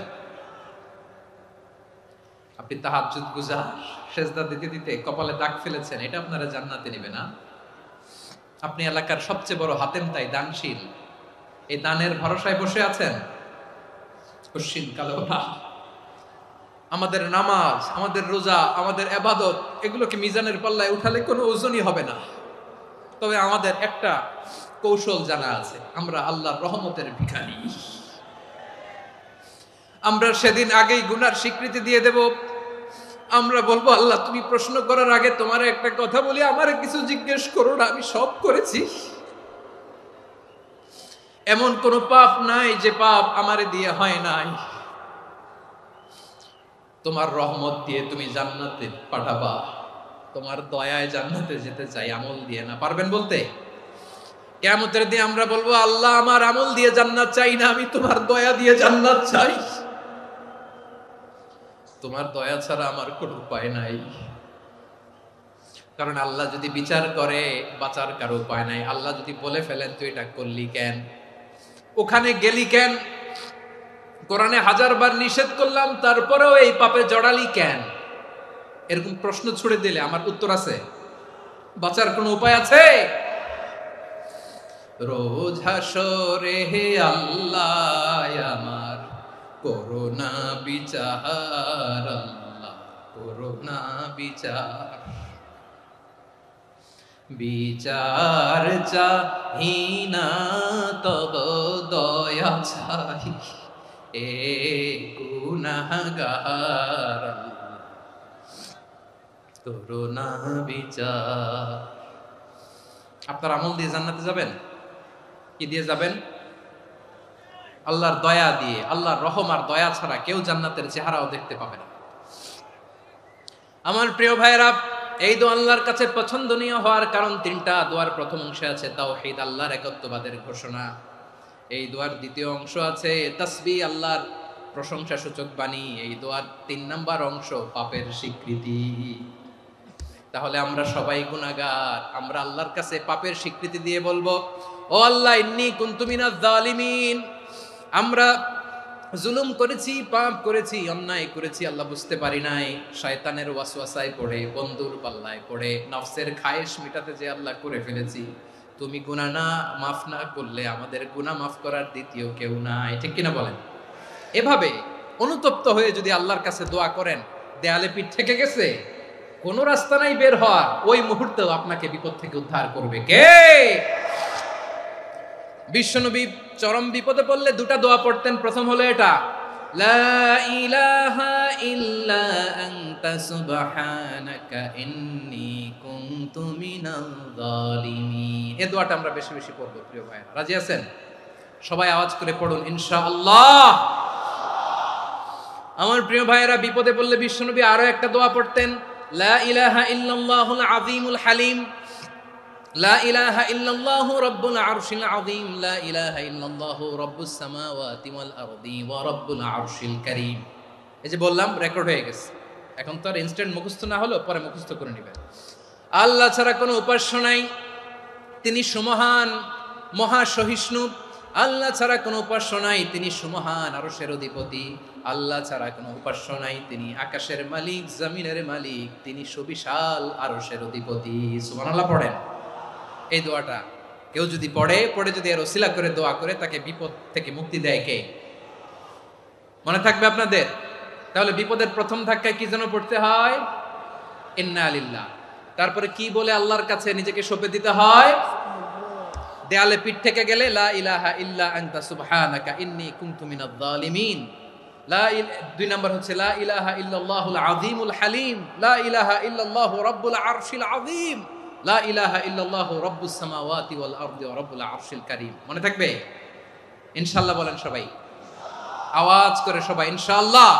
S2: আপনি তাহাজ্জুদ গুজার, সেজদা দিতে দিতে কপালে দাগ ফেলেছেন, এটা আপনারা জান্নাতে নেবে না? আপনি এলাকার সবচেয়ে বড় হাতেম তাই দানশীল, এই দানের ভরসায় বসে আছেন? কশিন কালো না। আমাদের নামাজ, আমাদের রোজা, আমাদের ইবাদত, এগুলোকে মিজানের পাল্লায় উঠালে কোনো ওজনই হবে না। তবে আমাদের একটা কৌশল জানা আছে, আমরা আল্লাহর রহমতের ভিখারি। আমরা সেদিন আগেই গুনার স্বীকৃতি দিয়ে দেব। আমরা বলবো, আল্লাহ তুমি প্রশ্ন করার আগে তোমার একটা কথা বলি, আমারে কিছু জিজ্ঞেস করো না, আমি সব করেছি। এমন কোন পাপ নাই যে পাপ আমারে দিয়ে হয় নাই। তোমার রহমত দিয়ে তুমি জান্নাতে পাঠাবা, তোমার দয়ায় জান্নাতে যেতে চাই, আমল দিয়ে না। পারবেন বলতে? কিয়ামতের দিন আমরা বলবো, আল্লাহ আমার আমল দিয়ে জান্নাত চাই না, আমি তোমার দয়া দিয়ে জান্নাত চাই। তোমার দয়া ছাড়া আমার কোনো উপায় নাই। কারণ আল্লাহ যদি বিচার করে বাঁচার কারো উপায় নাই। আল্লাহ যদি বলে ফেলেন তুই এটা করলি কেন, ওখানে গেলি কেন, কোরআনে 1000 বার নিষেধ করলাম তারপরেও এই পাপে জড়ালি কেন, এরকম প্রশ্ন ছুড়ে দিলে আমার উত্তর আছে? বাঁচার কোনো উপায় আছে? রোজ হাসরে হে আল্লাহ আমার করোনা বিচার, আল্লাহ করোনা বিচার। বিচার চাহি না তব দয়া চাই, এ গুনাহগার করোনা বিচার। আপনার আমল দিয়ে জান্নাতে যাবেন? কি দিয়ে যাবেন? আল্লাহর দয়া দিয়ে। আল্লাহর রহম আর দয়া ছাড়া কেউ জান্নাতের চেহারাও দেখতে পাবে না। আমার প্রিয় ভাইরা, এই দোয়া আল্লাহর কাছে পছন্দনীয় হওয়ার কারণ তিনটা। দোয়ার প্রথম অংশে আছে তাওহীদ, আল্লাহর একত্ববাদের ঘোষণা। এই দোয়ার দ্বিতীয় অংশ আছে তাসবিহ, আল্লাহর প্রশংসা সূচক বাণী। এই দোয়ার 3 নাম্বার অংশ পাপের স্বীকৃতি। তাহলে আমরা সবাই গুনাহগার। আমরা আল্লাহর কাছে পাপের স্বীকৃতি দিয়ে বলবো, ও আল্লাহ ইন্নী কুনতু মিনাজ জালিমিন, আমরা জুলুম করেছি, পাপ করেছি, অন্যায় করেছি, আল্লাহ বুঝতে পারি নাই। শয়তানের ওয়াসওয়াসায় পড়ে, বন্ধুর পাল্লায় পড়ে, নফসের খায়েশ মিটাতে যে আল্লাহ করে ফেলেছি। তুমি গুনাহ না মাফ না করলে আমাদের গুনাহ মাফ করার দ্বিতীয় কেউ নাই। ঠিক কিনা বলেন? এভাবে অনুতপ্ত হয়ে যদি আল্লাহর কাছে দোয়া করেন, দেয়ালে পিঠ থেকে গেছে, কোনো রাস্তা নাই বের হওয়ার, ওই মুহূর্তেও আপনাকে বিপদ থেকে উদ্ধার করবে কে? বিশ্বনবী চরম বিপদে পড়লে 2টা দোয়া পড়তেন। প্রথম হলো এটা, লা ইলাহা ইল্লা আনতা সুবহানাকা ইন্নী কুনতু মিনাল জালিমিন। এই দোয়াটা আমরা বেশি বেশি পড়ব প্রিয় ভাইরা। রাজি আছেন? সবাই আওয়াজ করে পড়ুন ইনশাআল্লাহ। আমার প্রিয় ভাইরা, বিপদে পড়লে বিশ্বনবী আরো একটা দোয়া পড়তেন, লা ইলাহা ইল্লাল্লাহুল আযীমুল হালিম, লা ইলাহা ইল্লাল্লাহু রাব্বুল আরশিল আযীম, লা ইলাহা ইল্লাল্লাহু রাব্বুস সামাওয়াতি ওয়াল আরদি ওয়া রাব্বুল আরশিল কারীম। এই যে বললাম, রেকর্ড হয়ে গেছে। এখন তো আর ইনস্ট্যান্ট মুখস্থ না হলো, পরে মুখস্থ করে নেবেন। আল্লাহ ছাড়া কোনো উপাস্য নাই, তিনি সুমহান, মহা সহিষ্ণু। আল্লাহ ছাড়া কোনো উপাস্য নাই, তিনি সুমহান, আরশের অধিপতি। আল্লাহ ছাড়া কোনো উপাস্য নাই, তিনি আকাশের মালিক, জমিনের মালিক, তিনি সুবিশাল আরশের অধিপতি। সুবহানাল্লাহ পড়েন। এই দোয়াটা কেউ যদি পড়ে যদি এর ওসিলা করে দোয়া করে, তাকে বিপদ থেকে মুক্তি দেয় কে? মনে থাকবে আপনাদের? তাহলে বিপদের প্রথম ধাক্কায় কি যেন পড়তে হয়? ইন্না লিল্লাহ। তারপরে কি বলে আল্লাহর কাছে নিজেকে সঁপে দিতে হয়? দেয়ালে পিঠ থেকে গেলে লা ইলাহা ইল্লা আনতা সুবহানাকা ইন্নী কুনতু মিনাজ জালিমিন। 2 নাম্বার হচ্ছে লা ইলাহা ইল্লাল্লাহুল আযীমুল হালিম, লা ইলাহা ইল্লাল্লাহু রাব্বুল আরশিল আযীম, লা ইলাহা ইল্লাল্লাহু রাব্বুস সামাওয়াতি ওয়াল আরদি ওয়া রাব্বুল আরশিল কারীম। মনে থাকবে? ইনশাআল্লাহ বলেন সবাই, আওয়াজ করে সবাই ইনশাআল্লাহ।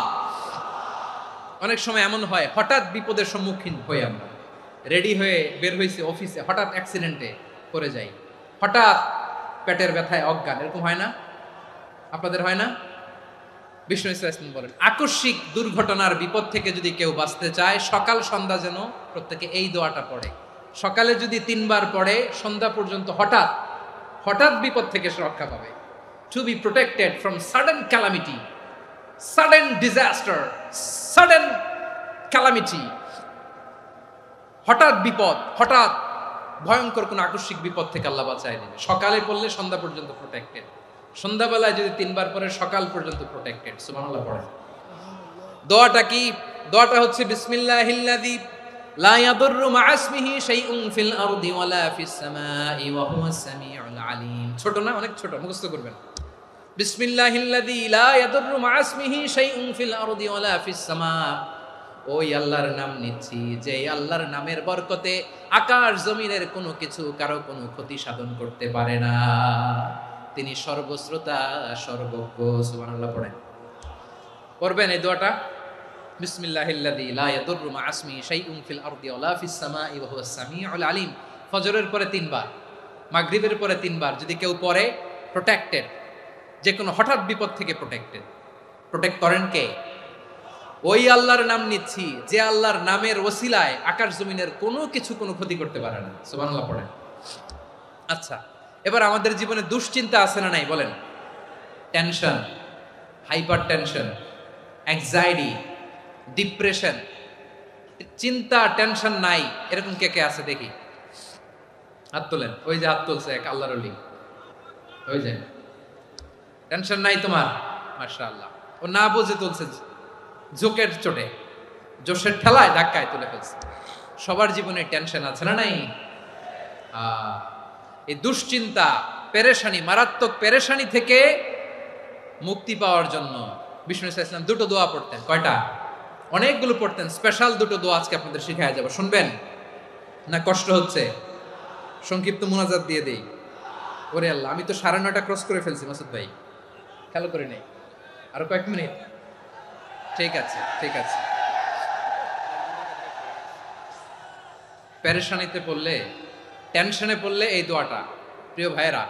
S2: অনেক সময় এমন হয়, হঠাৎ বিপদের সম্মুখীন হই আমরা, রেডি হয়ে বের হইছে অফিসে, হঠাৎ অ্যাক্সিডেন্টে পড়ে যাই, হঠাৎ পেটের ব্যথায় অজ্ঞান, এরকম হয় না? আপনাদের হয় না? বিষ্ণু ইসলাম বলেন, আকস্মিক দুর্ঘটনার বিপদ থেকে যদি কেউ বাঁচতে চায়, সকাল সন্ধ্যা যেন প্রত্যেকে এই দোয়াটা পড়ে। সকালে যদি 3 বার পড়ে, সন্ধ্যা পর্যন্ত হঠাৎ বিপদ থেকে সে রক্ষা পাবে। to be protected from sudden calamity, sudden disaster, sudden calamity. হঠাৎ বিপদ, হঠাৎ ভয়ঙ্কর কোন আকস্মিক বিপদ থেকে আল্লাহ বাঁচায় দিবে। সকালে পড়লে সন্ধ্যা পর্যন্ত প্রোটেক্টেড, সন্ধ্যাবেলায় যদি 3 বার পরে সকাল পর্যন্ত প্রোটেক্টেড। সুবহানাল্লাহ পড়েন। দোয়াটা কি? দোয়াটা হচ্ছে বিসমিল্লাহিল্লাযী লা ইয়াদুররু মা'a ইসমিহি শাইউন ফিল আরদি ওয়ালা ফিস সামাই ওয়া হুয়াস সামিউল আলিম। ছোট না? অনেক ছোট, মুখস্থ করবেন। বিসমিল্লাহিল্লাযী লা ইয়াদুররু মা'a ইসমিহি শাইউন ফিল আরদি ওয়ালা ফিস সামা। ওই আল্লাহর নাম নিচ্ছি যে আল্লাহর নামের বরকতে আকাশ জমিনের কোনো কিছু কারো কোনো ক্ষতি সাধন করতে পারে না। তিনি সর্বশ্রোতা, সর্বজ্ঞ। সুবহানাল্লাহ পড়েন। পড়বেন এই দোয়াটা, বিসমিল্লাহিল্লাযী লা ইয়াদুররু মা'a ইসমিহি শাইউন ফিল আরদি ওয়ালা ফিস সামাই ওয়া হুয়াস সামিউল আলিম। ফজরের পরে 3 বার, মাগরিবের পরে 3 বার যদি কেউ পড়ে, প্রোটেক্টেড, যে কোনো হঠাৎ বিপদ থেকে প্রোটেক্টেড। প্রোটেক্ট করেন কে? ওই আল্লাহর নাম নিচ্ছি যে আল্লাহর নামের ওসিলায় আকাশ জমিনের কোনো কিছু কোনো ক্ষতি করতে পারে না। সুবহানাল্লাহ পড়েন। আচ্ছা, এবার আমাদের জীবনে দুশ্চিন্তা আছে না নাই বলেন? Tension, hyper tension, anxiety, depression, চিন্তা টেনশন নাই এরকম কে কে আছে দেখি, হাত তোলেন। ওই যে হাত তুলছে এক আল্লাহর ওলি, ওই যে টেনশন নাই তোমার, মাশাআল্লাহ। ও না বুঝে তুলছে, জোকের চোটে, জোশের ঠেলায় ধাক্কায় তুলে ফেলছে। সবার জীবনে টেনশন আছে না নাই? এই দুশ্চিন্তা, পেরেশানি, মারাত্মক পেরেশানি থেকে মুক্তি পাওয়ার জন্য বিষ্ণু ইসলাম 2টো দোয়া পড়তেন। কয়টা? অনেকগুলো পড়তেন। স্পেশাল 2টো দোয়া আজকে আপনাদের শিখায়া যাব। শুনবেন না? কষ্ট হচ্ছে? সংক্ষিপ্ত মুনাজাত দিয়ে দেই। ওরে আল্লাহ, আমি তো 9:30 ক্রস করে ফেলছি মাসুদ ভাই, খেয়াল করে নেই। আরো কয়েক মিনিট? ঠিক আছে, ঠিক আছে। পেরেশানিতে পড়লে, টেনশনে পড়লে এই দোয়াটা, প্রিয় ভাইয়েরা,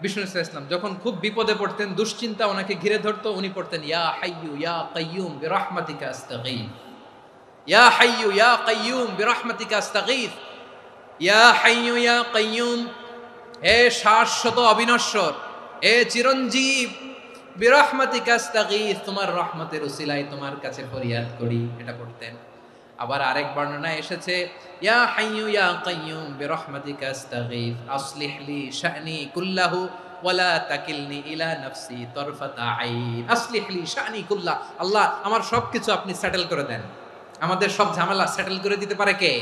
S2: বিষ্ণু ইসলাম যখন খুব বিপদে পড়তেন, দুশ্চিন্তা ওনাকে ঘিরে ধরতো, উনি পড়তেন ইয়া হাইয়ু ইয়া কাইয়ুম বিরহমাতিকা আস্তাগীথ, ইয়া হাইয়ু ইয়া কাইয়ুম বিরহমাতিকা আস্তাগীথ, ইয়া হাইয়ু ইয়া কাইয়ুম, হে শাশ্বত অবিনশ্বর, হে চিরঞ্জীব, বিরহমাতিকা আস্তাগীথ, তোমার রহমতের উসিলায় তোমার কাছে ফরিয়াদ করি। এটা পড়তেন। আবার আরেক বর্ণনায় এসেছে ইয়া হাইয়ু ইয়া কাইয়ুম বিরহমাতিকা আস্তাগীথ আসলিহ লি শা'নি কুল্লাহু ওয়ালা তাকিলনি ইলা নাফসি তারফাতা আইন। আসলিহ লি শা'নি কুল্লাহ, আল্লাহ আমার সবকিছু আপনি সেটেল করে দেন। আমাদের সব ঝামেলা সেটেল করে দিতে পারে কে?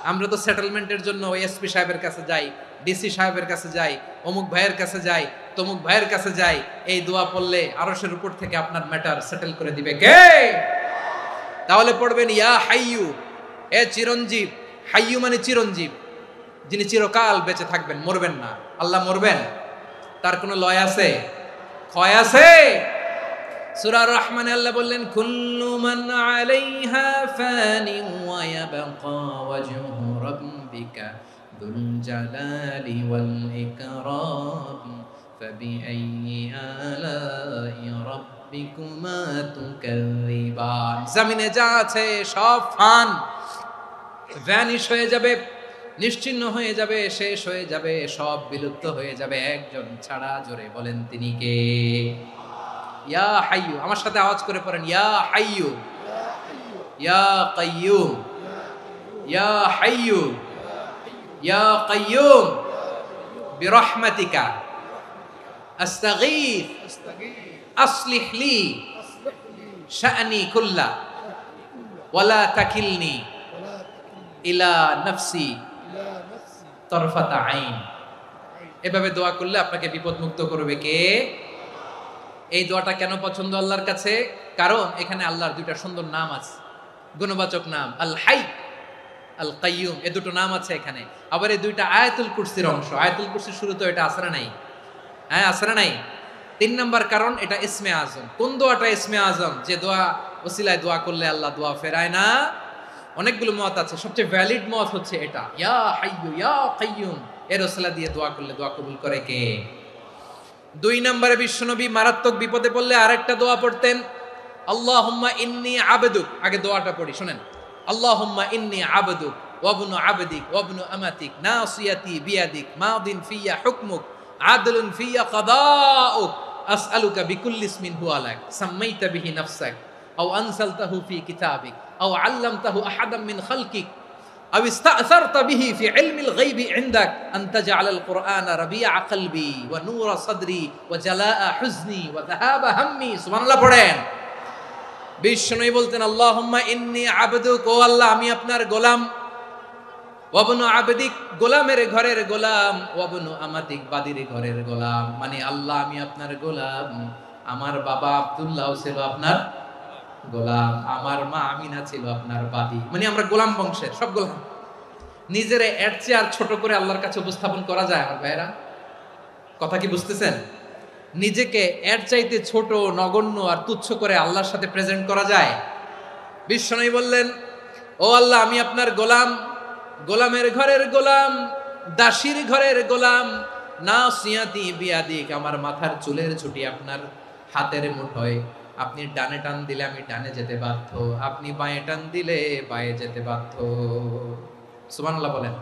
S2: আমরা তো সেটেলমেন্টের জন্য এসপি সাহেবের কাছে যাই, ডিসি সাহেবের কাছে যাই, অমুক ভাইয়ের কাছে যাই, তমুক ভাইয়ের কাছে যাই। এই দোয়া পড়লে আরশের উপর থেকে আপনার ম্যাটার সেটেল করে দিবে কে? তাহলে পড়বেন ইয়া হাইয়ু, এ চিরঞ্জীব। হাইয়ু মানে চিরঞ্জীব, যিনি চিরকাল বেঁচে থাকবেন, মরবেন না। আল্লাহ মরবেন? তার কোনো লয় আছে? ক্ষয় আছে? সূরা রহমানে আল্লাহ বললেন কুল্লু মান আলাইহা ফানি ওয়া ইয়াবকা ওয়াজহু রাব্বিকা যুল জালালি ওয়াল ইকরাম ফাবিআইয়ি আলাই রাব্বিকুমা তুকাযিবান। জমিনে যা আছে সব ফান, ভ্যানিশ হয়ে যাবে, নিশ্চিহ্ন হয়ে যাবে, শেষ হয়ে যাবে, সব বিলুপ্ত হয়ে যাবে, একজন ছাড়া। জোরে বলেন তিনি কে? ইয়া হাইয়ু। আমার সাথে আওয়াজ করে পড়েন ইয়া হাইয়ু ইয়া কাইয়ুম ইয়া হাইয়ু ইয়া কাইয়ুম বিরহমাতিকা আস্তাগীথ আসলিহ লি শা'নি কুল্লা ওয়ালা তাকিলনি ইলা নাফসি তারফাতা আইন। এভাবে দোয়া করলে আপনাকে বিপদ মুক্ত করবে কে? এই দোয়াটা কেন পছন্দ আল্লাহর কাছে? কারণ এখানে আল্লাহর 2টা সুন্দর নাম আছে, গুণবাচক নাম, আল হাই, আল কাইয়ুম। এই 2টো নাম আছে এখানে। আবার এই 2টা আয়াতুল কুরসির অংশ। আয়াতুল কুরসির শুরুতে এটা আছে না নাই? হ্যাঁ, আছে না নাই? 3 নাম্বার কারণ এটা ইসমে আজম। কোন দোয়াটা ইসমে আজম? যে দোয়া ওসিলায় দোয়া করলে আল্লাহ দোয়া ফেরায় না। অনেকগুলো মত আছে, সবচেয়ে ভ্যালিড মত হচ্ছে এটা, ইয়া হাইয়ু ইয়া কাইয়ুম। এর ওসিলা দিয়ে দোয়া করলে দোয়া কবুল করে কে? 2 নম্বরে বিশ্বনবী মারাত্মক বিপদে পড়লে আরেকটা দোয়া পড়তেন, আল্লাহুম্মা ইন্নী আবদুক। আগে দোয়াটা পড়ি, শুনেন। আল্লাহুম্মা ইন্নী আবদুক ওয়া ইবনু আবদিক ওয়া ইবনু আমাতিক নাসিয়াতি বিয়াদিক মাদিন ফিয়া হুকমুক আদলুন ফিয়া কাদাউক আসআলুকা বিকুল্লি ইসমিন হুয়া লাক সাম্মাইতা বিহি নাফসাক আও আনসালতাহু ফি কিতাবিক আও আল্লামতাহু আহাদাম মিন খালকিক আও ইস্তা'সারতা বিহি ফি ইলমিল গায়বি ইনদাক আন তাজআলাল কুরআনা রাবিআ কলবি ওয়া নূরা সাদরি ওয়া জালাআ হুজনি ওয়া যাহাবা হাম্মি। সুবহানাল্লাহ পড়েন। বিষ্ণু বলতেন আল্লাহুম্মা ইন্নী আবদুক, ও আল্লাহ আমি আপনার গোলাম, ওয়াবনু আবদিক গোলামের ঘরের গোলাম, ওয়াবনু আমাতিক বাদির ঘরের গোলাম। মানে আল্লাহ আমি আপনার গোলাম, আমার বাবা আব্দুল্লাহ ছিল আপনার গোলাম, আমার মা আমিনা ছিল আপনার বাদী। মানে আমরা গোলাম বংশের সব গোলাম। নিজেরে এর চেয়ে আর ছোট করে আল্লাহর কাছে উপস্থাপন করা যায় আমার ভাইয়েরা? কথা কি বুঝতেছেন? নিজেকে এর চাইতে ছোট, নগণ্য আর তুচ্ছ করে আল্লাহর সাথে প্রেজেন্ট করা যায়? বিষ্ণু বললেন ও আল্লাহ আমি আপনার গোলাম, গোলামের ঘরের গোলাম, দাসীর ঘরের গোলাম। নাসিয়াতি বিয়াদিক, আমার মাথার চুলের ছুটি আপনার হাতের মুঠোয়। আপনি ডানে টান দিলে আমি ডানে যেতে বাধ্য, আপনি বাঁয়ে টান দিলে বাঁয়ে যেতে বাধ্য। সুবহানাল্লাহ বলেন।